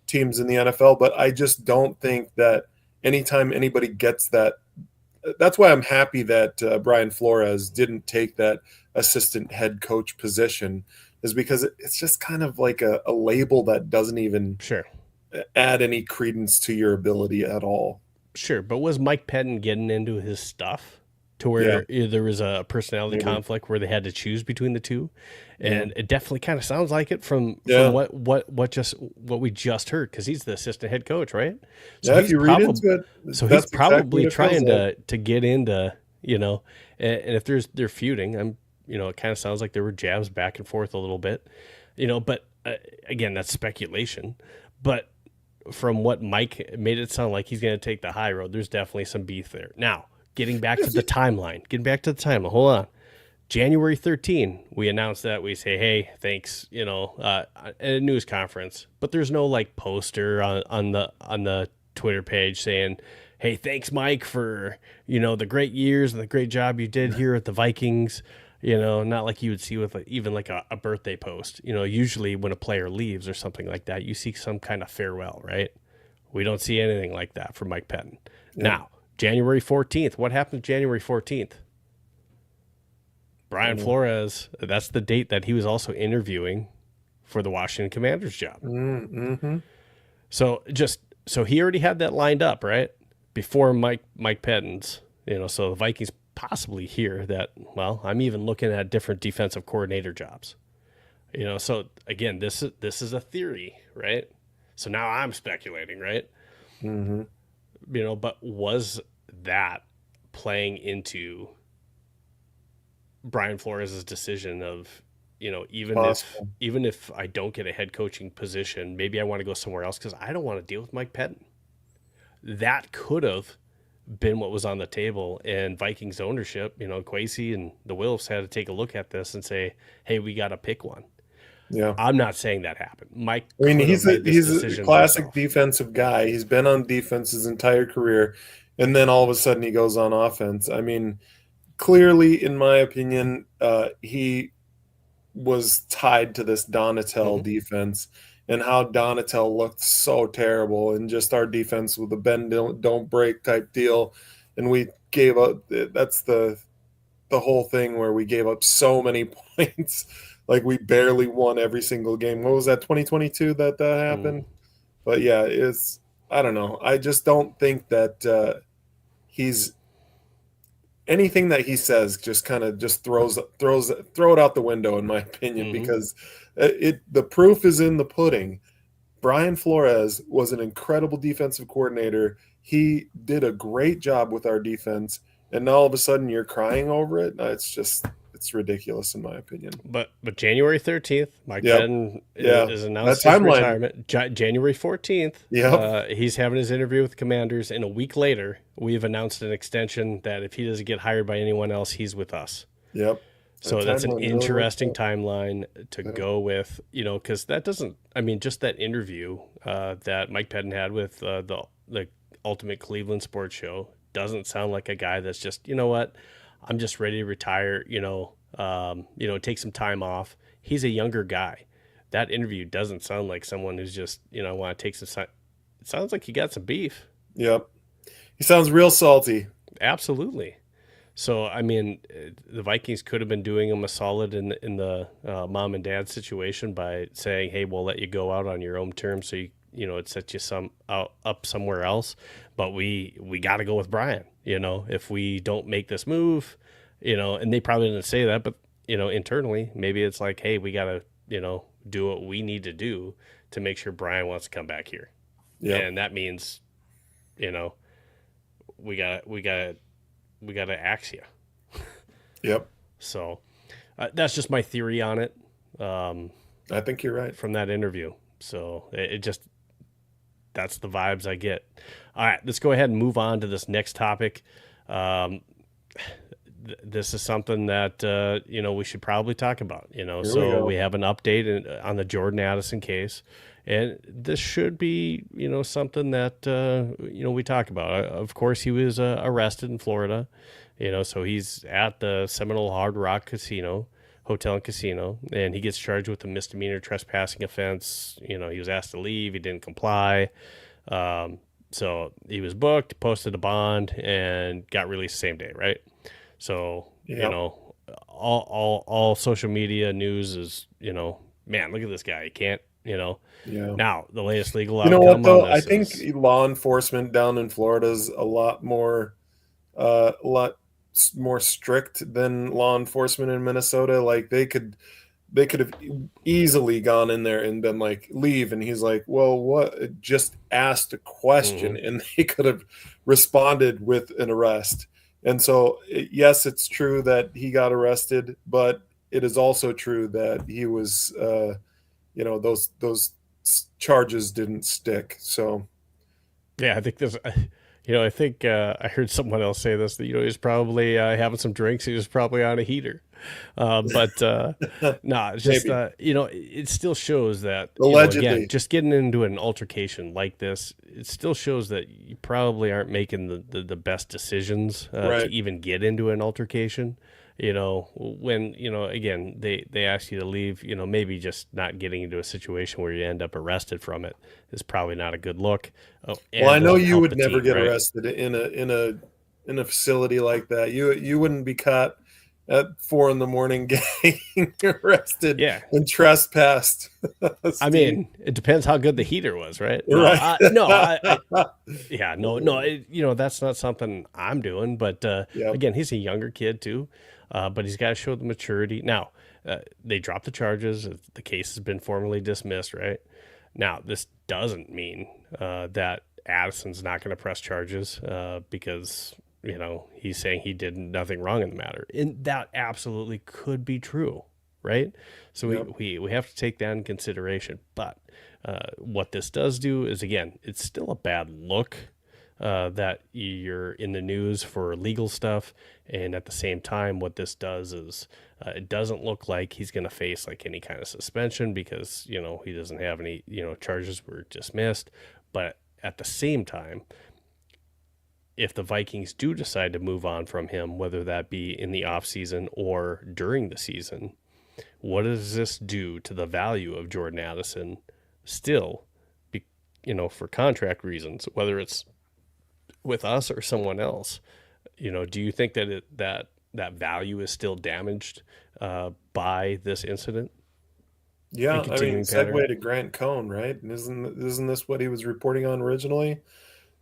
teams in the NFL. But I just don't think that anytime anybody gets that, that's why I'm happy that Brian Flores didn't take that assistant head coach position, is because it's just kind of like a label that doesn't even add any credence to your ability at all. Sure. But was Mike Pettine getting into his stuff to where there was a personality conflict where they had to choose between the two? And it definitely kind of sounds like it from what we just heard, because he's the assistant head coach, right? So if you read into it, so he's probably trying to get into, and if they're feuding, it kind of sounds like there were jabs back and forth a little bit, but again, that's speculation. But from what Mike made it sound like, he's going to take the high road. There's definitely some beef there. Now, getting back to the timeline. Hold on. January 13, we announced that. We say, hey, thanks, at a news conference. But there's no like poster on the Twitter page saying, hey, thanks, Mike, for, the great years and the great job you did here at the Vikings. Not like you would see with even like a birthday post. Usually when a player leaves or something like that, you see some kind of farewell, right? We don't see anything like that for Mike Pettine. Yeah. Now, January 14th, what happened January 14th? Brian Flores, that's the date that he was also interviewing for the Washington Commanders job. Mm-hmm. So he already had that lined up, right? Before Mike Pettine's, so the Vikings possibly hear that, well, I'm even looking at different defensive coordinator jobs. So again, this is a theory, right? So now I'm speculating, right? Mm-hmm. But was that playing into Brian Flores' decision of, even if I don't get a head coaching position, maybe I want to go somewhere else because I don't want to deal with Mike Pettine. That could have been what was on the table, and Vikings ownership, Kwesi and the Wilfs had to take a look at this and say, hey, we got to pick one. Yeah. I'm not saying that happened. Mike, he's a classic defensive guy. He's been on defense his entire career, and then all of a sudden he goes on offense. Clearly, in my opinion, he was tied to this Donatel defense, and how Donatel looked so terrible, and just our defense with the bend don't break type deal, and we gave up. That's the whole thing where we gave up so many points. Like we barely won every single game. What was that, 2022 that happened? But yeah, I don't know. I just don't think that he's anything that he says just kind of just throw it out the window, in my opinion, because the proof is in the pudding. Brian Flores was an incredible defensive coordinator. He did a great job with our defense, and all of a sudden you're crying over it. It's ridiculous, in my opinion. But January 13th, Mike Pettine is announced his retirement. January 14th, he's having his interview with the Commanders, and a week later, we've announced an extension that if he doesn't get hired by anyone else, he's with us. Yep. So that's an interesting timeline to go with, because that doesn't, just that interview that Mike Pettine had with the Ultimate Cleveland Sports Show doesn't sound like a guy that's just, you know what, I'm just ready to retire, take some time off. He's a younger guy. That interview doesn't sound like someone who's just, want to take some time. It sounds like he got some beef. Yep. He sounds real salty. Absolutely. So, the Vikings could have been doing him a solid in the mom and dad situation by saying, hey, we'll let you go out on your own terms. So, it sets you up somewhere else. But we got to go with Brian, if we don't make this move, and they probably didn't say that, but, internally, maybe it's like, hey, we got to, do what we need to do to make sure Brian wants to come back here. Yeah. And that means, we got to axe you. Yep. So that's just my theory on it. I think you're right. From that interview. So that's the vibes I get. All right, let's go ahead and move on to this next topic. This is something that, we should probably talk about, so we have an update on the Jordan Addison case. And this should be, something that, we talk about. Of course, he was arrested in Florida, so he's at the Seminole Hard Rock Hotel and Casino, and he gets charged with a misdemeanor trespassing offense. He was asked to leave. He didn't comply. So he was booked, posted a bond, and got released the same day, right? So, all social media news is, man, look at this guy. He can't. Now the latest legal outcome. What though? I think law enforcement down in Florida is a lot more strict than law enforcement in Minnesota. Like they could have easily gone in there and been like, leave, and he's like, well, what? Just asked a question, and they could have responded with an arrest. And so, yes, it's true that he got arrested, but it is also true that he was. Those charges didn't stick. So, yeah, I think I heard someone else say this, that, he was probably having some drinks. He was probably on a heater. But no, it's just, it still shows that, allegedly, again, just getting into an altercation like this, it still shows that you probably aren't making the best decisions to even get into an altercation. When, again, they ask you to leave, maybe just not getting into a situation where you end up arrested from it is probably not a good look. Well, I know you would never get arrested in a facility like that. You wouldn't be caught at 4 a.m. getting arrested and trespassed. It depends how good the heater was, right? Right. That's not something I'm doing, but again, he's a younger kid too. But he's got to show the maturity. Now, they dropped the charges. The case has been formally dismissed, right? Now, this doesn't mean that Addison's not going to press charges because, he's saying he did nothing wrong in the matter. And that absolutely could be true, right? So we have to take that in consideration. But what this does do is, again, it's still a bad look that you're in the news for legal stuff. And at the same time, what this does is it doesn't look like he's going to face like any kind of suspension because, he doesn't have any, charges were dismissed. But at the same time, if the Vikings do decide to move on from him, whether that be in the offseason or during the season, what does this do to the value of Jordan Addison still, for contract reasons, whether it's with us or someone else, do you think that that value is still damaged by this incident? Yeah, I mean, segue to Grant Cohn, right? And isn't this what he was reporting on originally?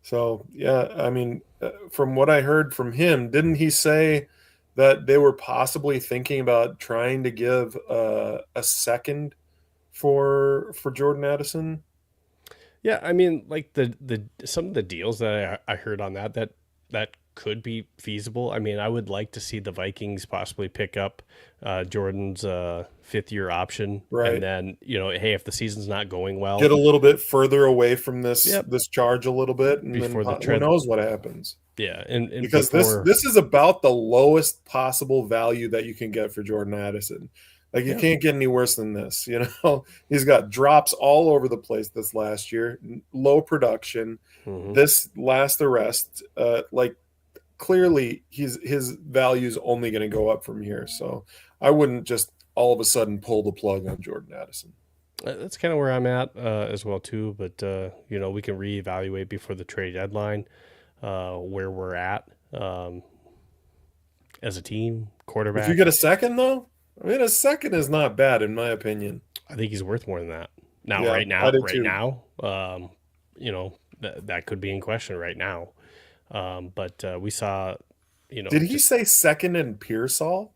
So, yeah, I mean, from what I heard from him, didn't he say that they were possibly thinking about trying to give a second for Jordan Addison? Yeah, I mean, like the some of the deals that I heard on that could be feasible. I mean, I would like to see the Vikings possibly pick up Jordan's 5th-year option, right? And then hey, if the season's not going well, get a little bit further away from this charge a little bit, and before then who knows what happens. Yeah, and because this is about the lowest possible value that you can get for Jordan Addison. Like, you can't get any worse than this. He's got drops all over the place this last year, low production. Mm-hmm. This last arrest, clearly his value is only going to go up from here. So I wouldn't just all of a sudden pull the plug on Jordan Addison. That's kind of where I'm at as well too. But we can reevaluate before the trade deadline where we're at as a team, quarterback. If you get a second, though, I mean, a second is not bad in my opinion. I think he's worth more than that. Right now, that could be in question right now. But we saw, Did he say second and Pearsall?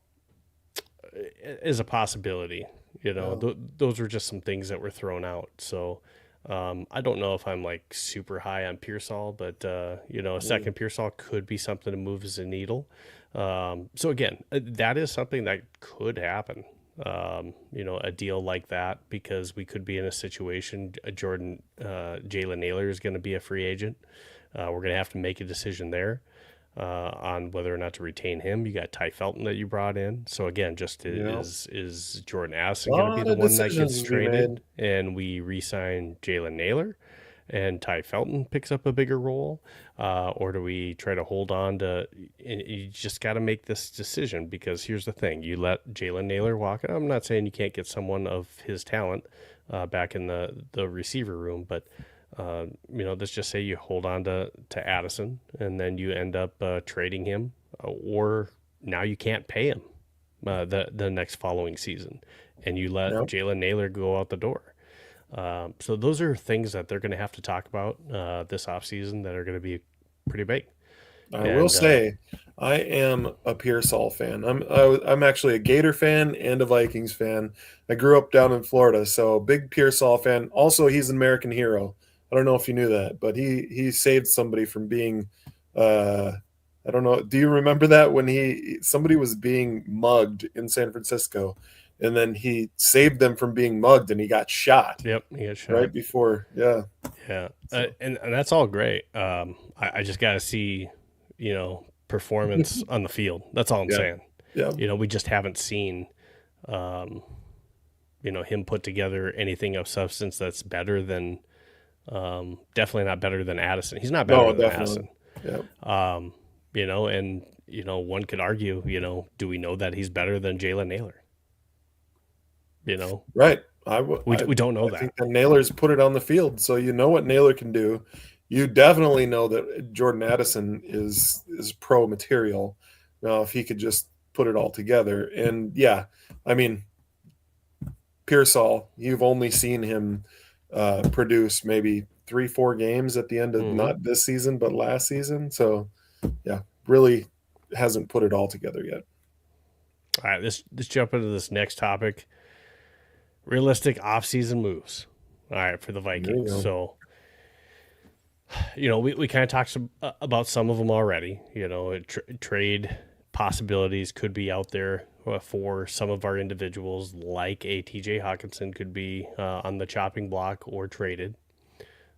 Is a possibility. Those were just some things that were thrown out. So I don't know if I'm like super high on Pearsall, but a second Pearsall could be something that moves the needle. So again, that is something that could happen. A deal like that, because we could be in a situation. Jalen Naylor is going to be a free agent. We're going to have to make a decision there on whether or not to retain him. You got Ty Felton that you brought in. So again, is Jordan Addison going to be the one that gets traded and we re-sign Jalen Naylor and Ty Felton picks up a bigger role? Or do we try to hold on to – you just got to make this decision, because here's the thing. You let Jalen Naylor walk. I'm not saying you can't get someone of his talent back in the receiver room, but let's just say you hold on to Addison and then you end up trading him, or now you can't pay him the next following season, and you let Jalen Naylor go out the door. So those are things that they're going to have to talk about this offseason that are going to be pretty big. I will say, I am a Pearsall fan. I'm actually a Gator fan and a Vikings fan. I grew up down in Florida, so big Pearsall fan. Also, he's an American hero. I don't know if you knew that, but he saved somebody from being I don't know. Do you remember that when somebody was being mugged in San Francisco, and then he saved them from being mugged and he got shot? Yep, he got shot right before. Yeah. And that's all great. I just got to see, performance on the field. That's all I'm saying. Yeah. We just haven't seen, him put together anything of substance that's better than. Definitely not better than Addison. He's not better than Addison. Yeah. One could argue, do we know that he's better than Jalen Naylor? Right. We don't know that. I think that Naylor's put it on the field, so you know what Naylor can do. You definitely know that Jordan Addison is pro material. Now, if he could just put it all together. And yeah, I mean, Pearsall, you've only seen him produce maybe 3-4 games at the end of not this season but last season. So yeah, really hasn't put it all together yet. All right, let's jump into this next topic. Realistic offseason moves. All right, for the Vikings. So we kind of talked about some of them already. Trade possibilities could be out there for some of our individuals, like a TJ Hawkinson could be on the chopping block or traded.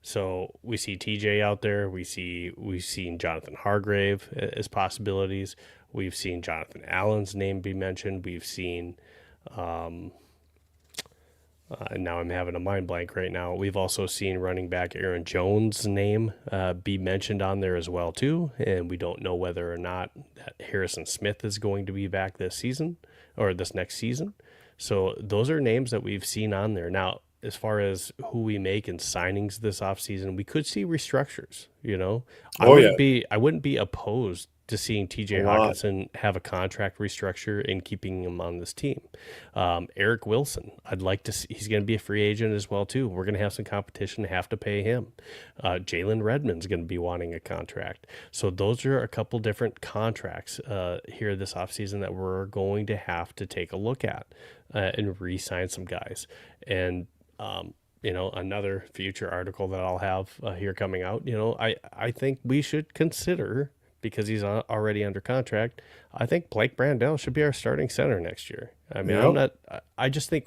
So we see TJ out there. We've seen Jonathan Hargrave as possibilities. We've seen Jonathan Allen's name be mentioned. We've seen, and now I'm having a mind blank right now. We've also seen running back Aaron Jones' name be mentioned on there as well too. And we don't know whether or not that Harrison Smith is going to be back this season or this next season. So those are names that we've seen on there. Now, as far as who we make in signings this offseason, we could see restructures. I wouldn't be opposed to seeing TJ Hawkinson have a contract restructure and keeping him on this team. Eric Wilson, I'd like to see, he's going to be a free agent as well too. We're going to have some competition, have to pay him. Jalen Redmond's going to be wanting a contract. So those are a couple different contracts here this offseason that we're going to have to take a look at and re-sign some guys. And another future article that I'll have here coming out, I think we should consider, because he's already under contract, I think Blake Brandel should be our starting center next year. I mean, I just think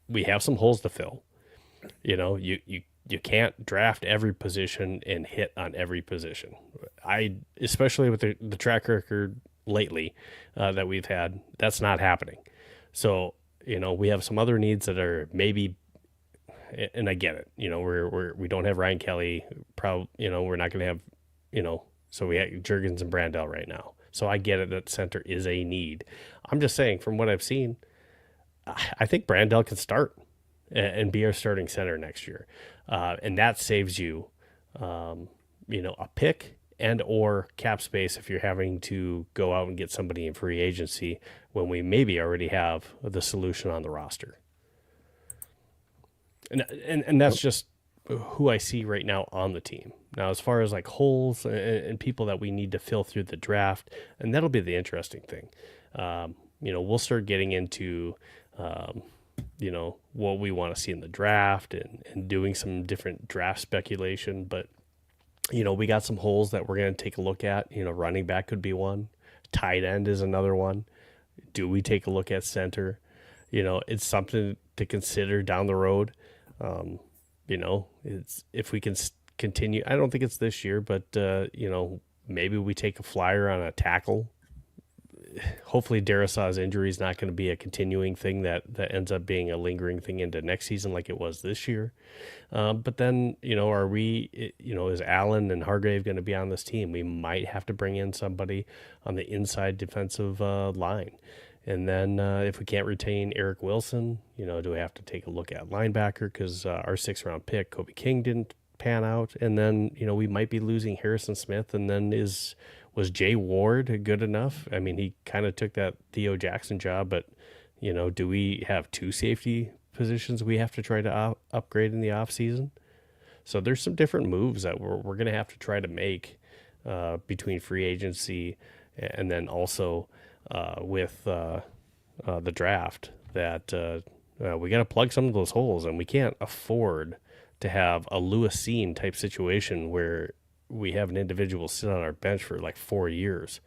we have some holes to fill. You can't draft every position and hit on every position. Especially with the track record lately that we've had, that's not happening. So, we have some other needs that are maybe, and I get it, we don't have Ryan Kelly, we're not going to have, so we have Juergens and Brandel right now. So I get it that center is a need. I'm just saying, from what I've seen, I think Brandel can start and be our starting center next year. And that saves you, a pick and or cap space if you're having to go out and get somebody in free agency when we maybe already have the solution on the roster. And that's just who I see right now on the team. Now, as far as like holes and people that we need to fill through the draft, and that'll be the interesting thing. We'll start getting into, what we want to see in the draft and doing some different draft speculation. But, we got some holes that we're going to take a look at. Running back could be one. Tight end is another one. Do we take a look at center? It's something to consider down the road. It's if we can continue. I don't think it's this year, but maybe we take a flyer on a tackle. Hopefully Darrisaw's injury is not going to be a continuing thing that ends up being a lingering thing into next season like it was this year. But then, are we, is Allen and Hargrave going to be on this team? We might have to bring in somebody on the inside defensive line. And then if we can't retain Eric Wilson, do we have to take a look at linebacker? Because our 6th-round pick, Kobe King, didn't pan out. And then, we might be losing Harrison Smith. And then was Jay Ward good enough? I mean, he kind of took that Theo Jackson job. But, do we have 2 safety positions we have to try to upgrade in the offseason? So there's some different moves that we're going to have to try to make between free agency and then also with the draft that we got to plug some of those holes, and we can't afford to have a Lewis Cine type situation where we have an individual sit on our bench for like 4 years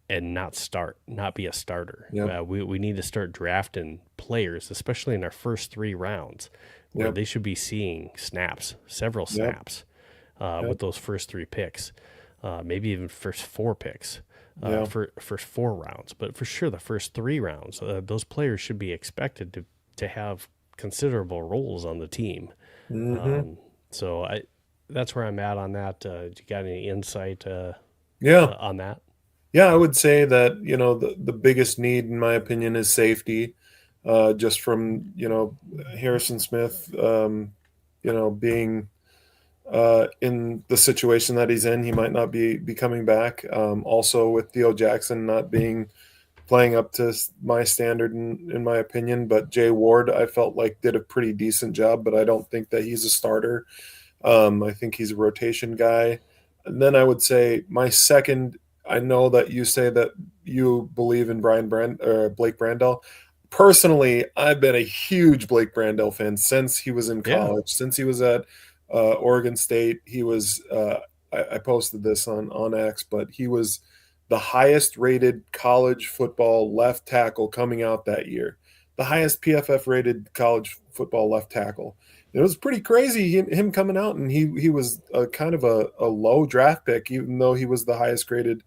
and not be a starter. Yep. We need to start drafting players, especially in our first 3 rounds, where they should be seeing several snaps with those first 3 picks, maybe even first 4 picks. For first 4 rounds, but for sure the first 3 rounds, those players should be expected to have considerable roles on the team. Mm-hmm. So that's where I'm at on that. Do you got any insight on that? Yeah, I would say that, the biggest need, in my opinion, is safety. Just from, Harrison Smith, being in the situation that he's in, he might not be coming back. Also with Theo Jackson not playing up to my standard in my opinion, but Jay Ward, I felt like did a pretty decent job, but I don't think that he's a starter. I think he's a rotation guy. And then I would say my second, I know that you say that you believe in Blake Brandel. Personally, I've been a huge Blake Brandel fan since he was in college, since he was at Oregon State. He was I posted this on X, but he was the highest rated college football left tackle coming out that year, the highest PFF rated college football left tackle. It was pretty crazy him coming out, and he was kind of a low draft pick, even though he was the highest graded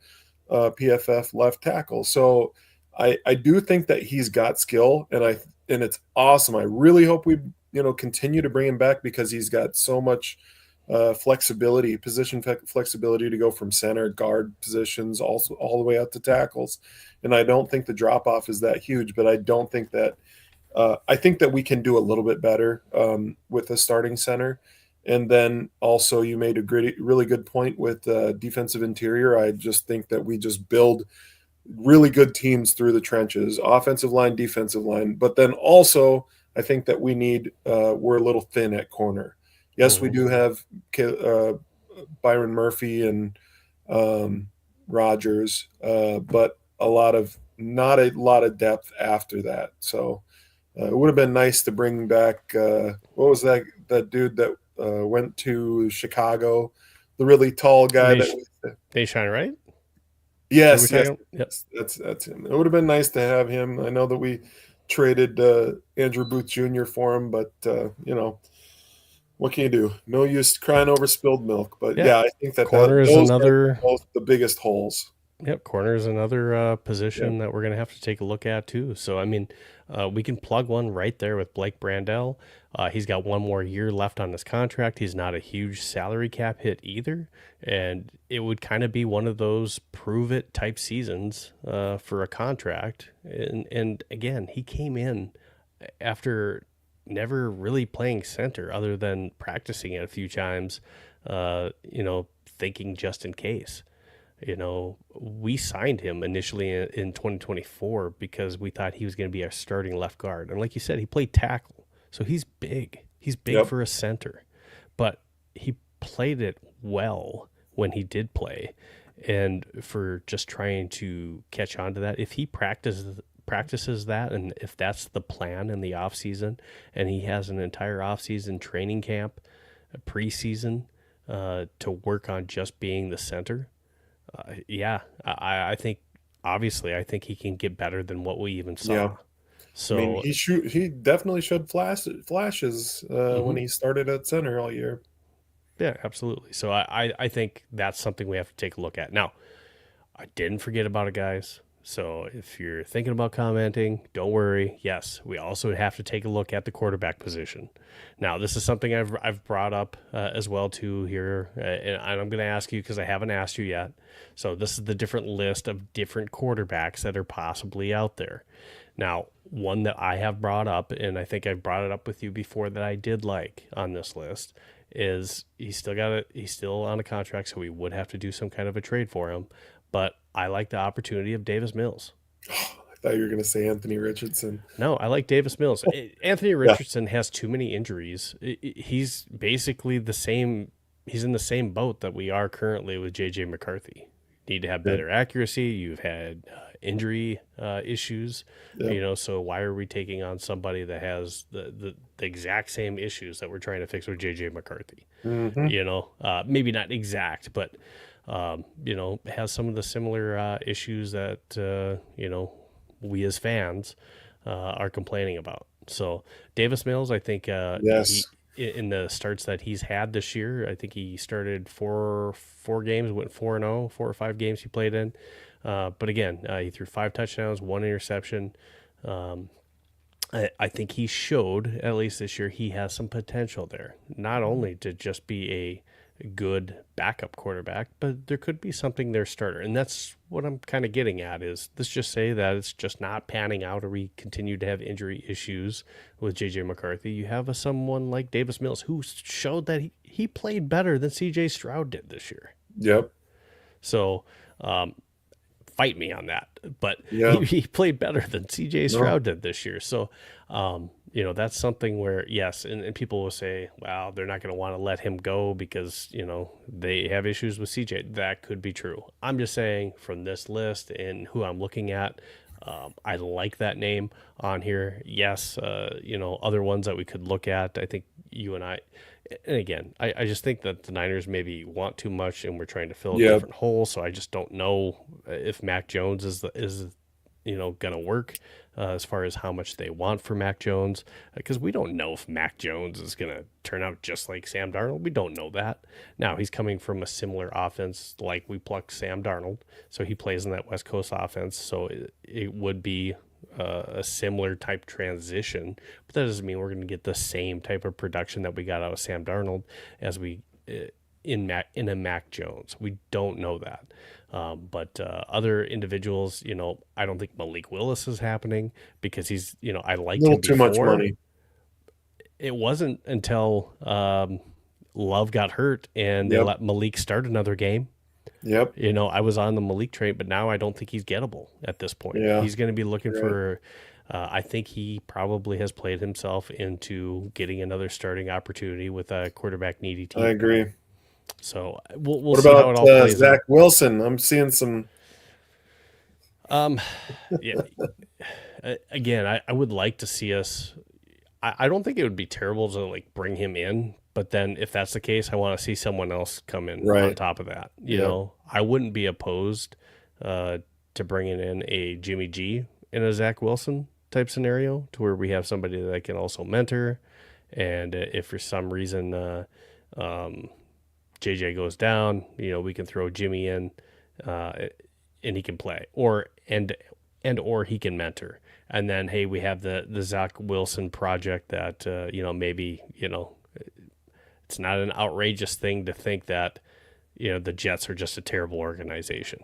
PFF left tackle. So I do think that he's got skill, and it's awesome. I really hope we continue to bring him back, because he's got so much flexibility, position flexibility to go from center, guard positions, also all the way out to tackles. And I don't think the drop off is that huge, but I don't think that I think that we can do a little bit better with a starting center. And then also you made a really good point with defensive interior. I just think that we just build really good teams through the trenches, offensive line, defensive line. But then also I think that we're a little thin at corner. Yes, we do have Byron Murphy and Rogers, but not a lot of depth after that. So it would have been nice to bring back what was that dude that went to Chicago, the really tall guy Nation, right? Yes, that's him. It would have been nice to have him. I know that we traded Andrew Booth Jr. for him, but what can you do? No use crying over spilled milk. But I think that corner is another both the biggest holes. Yep, corner is another position that we're going to have to take a look at too. So, I mean, we can plug one right there with Blake Brandel. He's got one more year left on his contract. He's not a huge salary cap hit either. And it would kind of be one of those prove-it type seasons for a contract. And again, he came in after never really playing center other than practicing it a few times, thinking just in case. We signed him initially in 2024 because we thought he was going to be our starting left guard. And like you said, he played tackle. So he's big. He's big for a center. But he played it well when he did play. And for just trying to catch on to that, if he practices that, and if that's the plan in the offseason, and he has an entire offseason training camp, a preseason, to work on just being the center, I think he can get better than what we even saw. Yeah. So I mean, he definitely showed flashes when he started at center all year. Yeah, absolutely. So I think that's something we have to take a look at. Now, I didn't forget about it, guys. So if you're thinking about commenting, don't worry. Yes, we also have to take a look at the quarterback position. Now, this is something I've brought up as well too here, and I'm going to ask you because I haven't asked you yet. So this is the different list of different quarterbacks that are possibly out there. Now, one that I have brought up, and I think I've brought it up with you before that I did like on this list, is he's still on a contract, so we would have to do some kind of a trade for him. But I like the opportunity of Davis Mills. I thought you were going to say Anthony Richardson. No, I like Davis Mills. Anthony Richardson has too many injuries. He's basically the same. He's in the same boat that we are currently with J.J. McCarthy. Need to have better accuracy. You've had injury issues, so why are we taking on somebody that has the exact same issues that we're trying to fix with J.J. McCarthy? Mm-hmm. Maybe not exact, but has some of the similar issues that, we as fans are complaining about. So Davis Mills, I think, in the starts that he's had this year, I think he started four games, went 4-0, 4 or 5 games he played in. But again, he threw 5 touchdowns, 1 interception. I think he showed, at least this year, he has some potential there, not only to just be a good backup quarterback, but there could be something there starter. And that's what I'm kind of getting at is let's just say that it's just not panning out or we continue to have injury issues with J.J. McCarthy. You have someone like Davis Mills who showed that he played better than C.J. Stroud did this year. Yep. So fight me on that. But he played better than C.J. Stroud did this year. So, that's something where, yes, and people will say, well, they're not going to want to let him go because, they have issues with CJ. That could be true. I'm just saying from this list and who I'm looking at, I like that name on here. Yes, other ones that we could look at, I think you and I, and again, I just think that the Niners maybe want too much and we're trying to fill a different hole. So I just don't know if Mac Jones is going to work as far as how much they want for Mac Jones, because we don't know if Mac Jones is going to turn out just like Sam Darnold. We don't know that. Now, he's coming from a similar offense like we plucked Sam Darnold, so he plays in that West Coast offense, so it would be a similar type transition, but that doesn't mean we're going to get the same type of production that we got out of Sam Darnold as we in a Mac Jones. We don't know that. But other individuals, I don't think Malik Willis is happening because he's, I liked him before. Too much money. It wasn't until Love got hurt and they let Malik start another game. Yep. I was on the Malik train, but now I don't think he's gettable at this point. Yeah. He's going to be looking for, I think he probably has played himself into getting another starting opportunity with a quarterback needy team. I agree. So we'll see how it all plays Zach Wilson? I'm seeing some. Yeah. Again, I would like to see us. I don't think it would be terrible to like bring him in, but then if that's the case, I want to see someone else come in on top of that. You know, I wouldn't be opposed to bringing in a Jimmy G in a Zach Wilson type scenario to where we have somebody that can also mentor. And if for some reason JJ goes down, we can throw Jimmy in and he can play or he can mentor. And then, hey, we have the Zach Wilson project that, maybe, it's not an outrageous thing to think that, the Jets are just a terrible organization.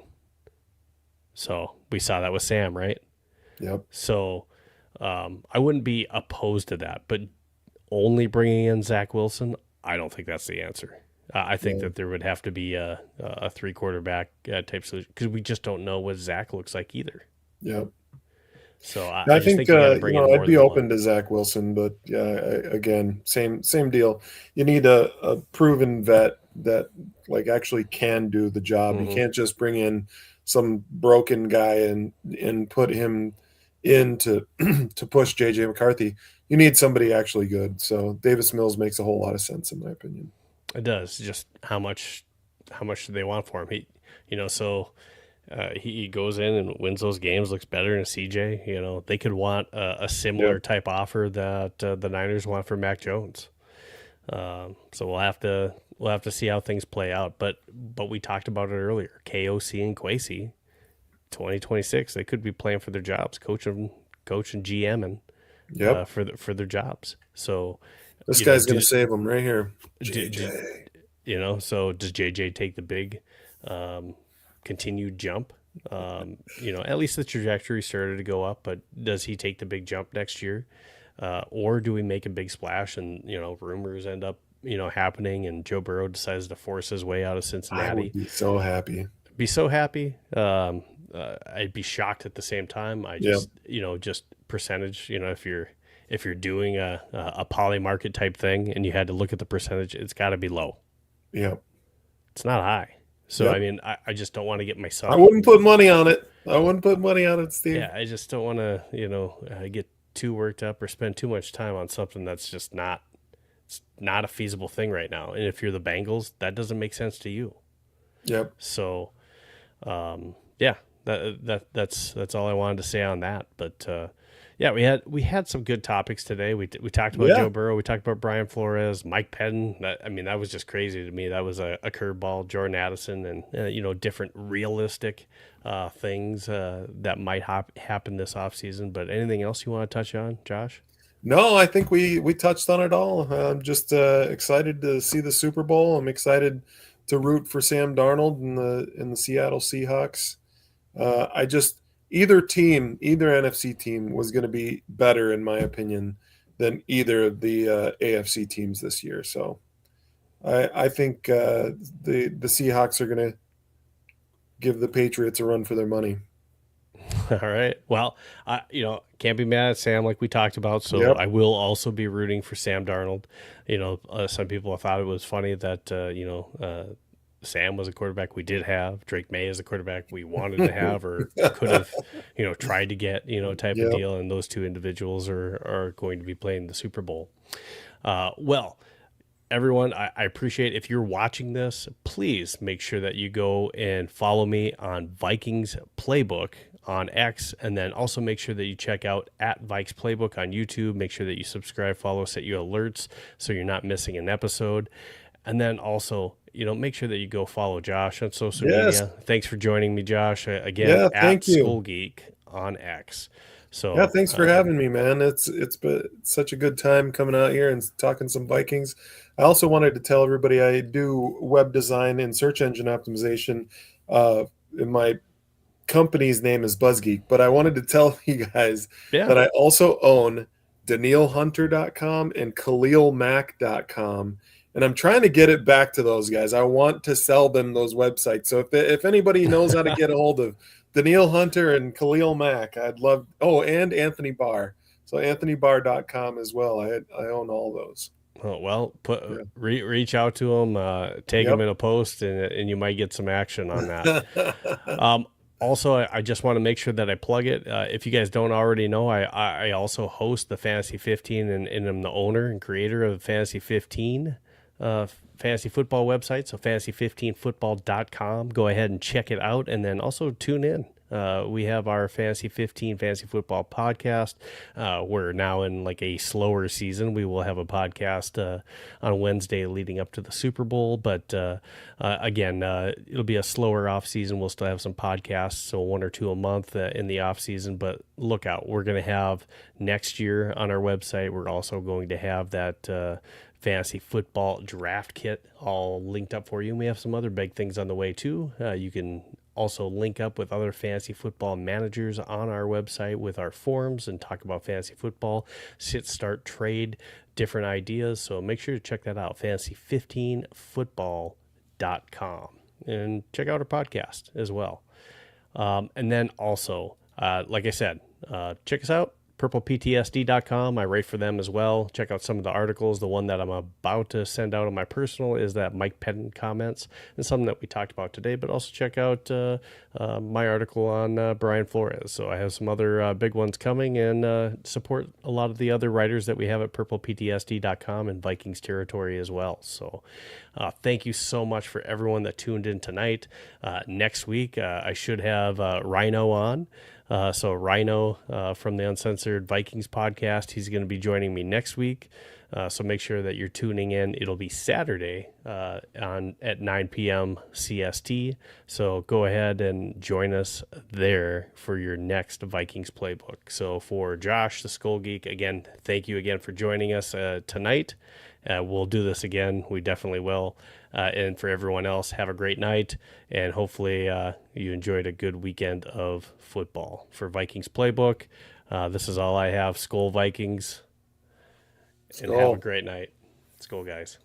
So we saw that with Sam, right? Yep. So I wouldn't be opposed to that, but only bringing in Zach Wilson, I don't think that's the answer. I think that there would have to be a 3-quarterback type solution because we just don't know what Zach looks like either. Yep. So I think I'd be open to Zach Wilson, but again, same deal. You need a proven vet that like actually can do the job. You can't just bring in some broken guy and put him in to push JJ McCarthy. You need somebody actually good. So Davis Mills makes a whole lot of sense in my opinion. It does. Just how much do they want for him? He goes in and wins those games, looks better than CJ. They could want a similar type offer that the Niners want for Mac Jones. So we'll have to see how things play out. But we talked about it earlier. KOC and Kwesi, 2026, they could be playing for their jobs, coach and GM and for their jobs. So this guy's going to save them right here. JJ. So does JJ take the big continued jump? At least the trajectory started to go up, but does he take the big jump next year? Or do we make a big splash and, rumors end up, happening and Joe Burrow decides to force his way out of Cincinnati? I would be so happy. I'd be shocked at the same time. Just percentage, if you're doing a poly market type thing and you had to look at the percentage, it's got to be low. Yeah. It's not high. So, I mean, I just don't want to get myself. I wouldn't put money on it. Steve. Yeah, I just don't want to, get too worked up or spend too much time on something that's just not a feasible thing right now. And if you're the Bengals, that doesn't make sense to you. Yep. So, that's all I wanted to say on that. But we had some good topics today. We talked about Joe Burrow. We talked about Brian Flores, Mike Pettine. That was just crazy to me. That was a curveball. Jordan Addison, and different realistic things that might happen this offseason. But anything else you want to touch on, Josh? No, I think we touched on it all. I'm just excited to see the Super Bowl. I'm excited to root for Sam Darnold in the Seattle Seahawks. Either NFC team was going to be better, in my opinion, than either of the AFC teams this year. So I think the Seahawks are going to give the Patriots a run for their money. All right. Well, can't be mad at Sam like we talked about. So I will also be rooting for Sam Darnold. Some people thought it was funny that, Sam was a quarterback we did have. Drake May is a quarterback we wanted to have or could have, tried to get, type of deal. And those two individuals are going to be playing the Super Bowl. Well, everyone, I appreciate if you're watching this, please make sure that you go and follow me on Vikings Playbook on X, and then also make sure that you check out at Vikes Playbook on YouTube. Make sure that you subscribe, follow, set you alerts so you're not missing an episode. And then also, make sure that you go follow Josh on social media. Thanks for joining me, Josh. Again, at Skol Geek on X. So yeah, thanks for having me, man. It's been such a good time coming out here and talking some Vikings. I also wanted to tell everybody I do web design and search engine optimization. In my company's name is BuzzGeek, but I wanted to tell you guys that I also own DanielHunter.com and KhalilMack.com. And I'm trying to get it back to those guys. I want to sell them those websites. So if anybody knows how to get a hold of Daniil Hunter and Khalil Mack, I'd love. Oh, and Anthony Barr. So AnthonyBarr.com as well. I own all those. Oh, well, reach out to them, tag them in a post, and you might get some action on that. Also, I just want to make sure that I plug it. If you guys don't already know, I also host the Fantasy 15 and am the owner and creator of Fantasy 15 fantasy football website. So fantasy15football.com. Go ahead and check it out, and then also tune in. We have our Fantasy 15 Fantasy Football podcast. We're now in like a slower season. We will have a podcast on Wednesday leading up to the Super Bowl. But again, it'll be a slower off season. We'll still have some podcasts, so 1 or 2 a month in the off season. But look out. We're going to have next year on our website, we're also going to have that fantasy football draft kit all linked up for you. And we have some other big things on the way too. You can also link up with other fantasy football managers on our website with our forums and talk about fantasy football, sit, start, trade, different ideas. So make sure to check that out, fantasy15football.com, and check out our podcast as well. And then also, like I said, check us out, purpleptsd.com. I write for them as well. Check out some of the articles. The one that I'm about to send out on my personal is that Mike Pettine comments, and something that we talked about today, but also check out my article on Brian Flores. So I have some other big ones coming, and support a lot of the other writers that we have at purpleptsd.com and Vikings territory as well. So thank you so much for everyone that tuned in tonight. Next week, I should have Rhino on. So Rhino from the Uncensored Vikings podcast, he's going to be joining me next week. So make sure that you're tuning in. It'll be Saturday at 9 p.m. CST. So go ahead and join us there for your next Vikings playbook. So for Josh, the Skol Geek, again, thank you again for joining us tonight. We'll do this again. We definitely will. And for everyone else, have a great night. And hopefully you enjoyed a good weekend of football. For Vikings Playbook, this is all I have. Skol Vikings. And have a great night. Skol, guys.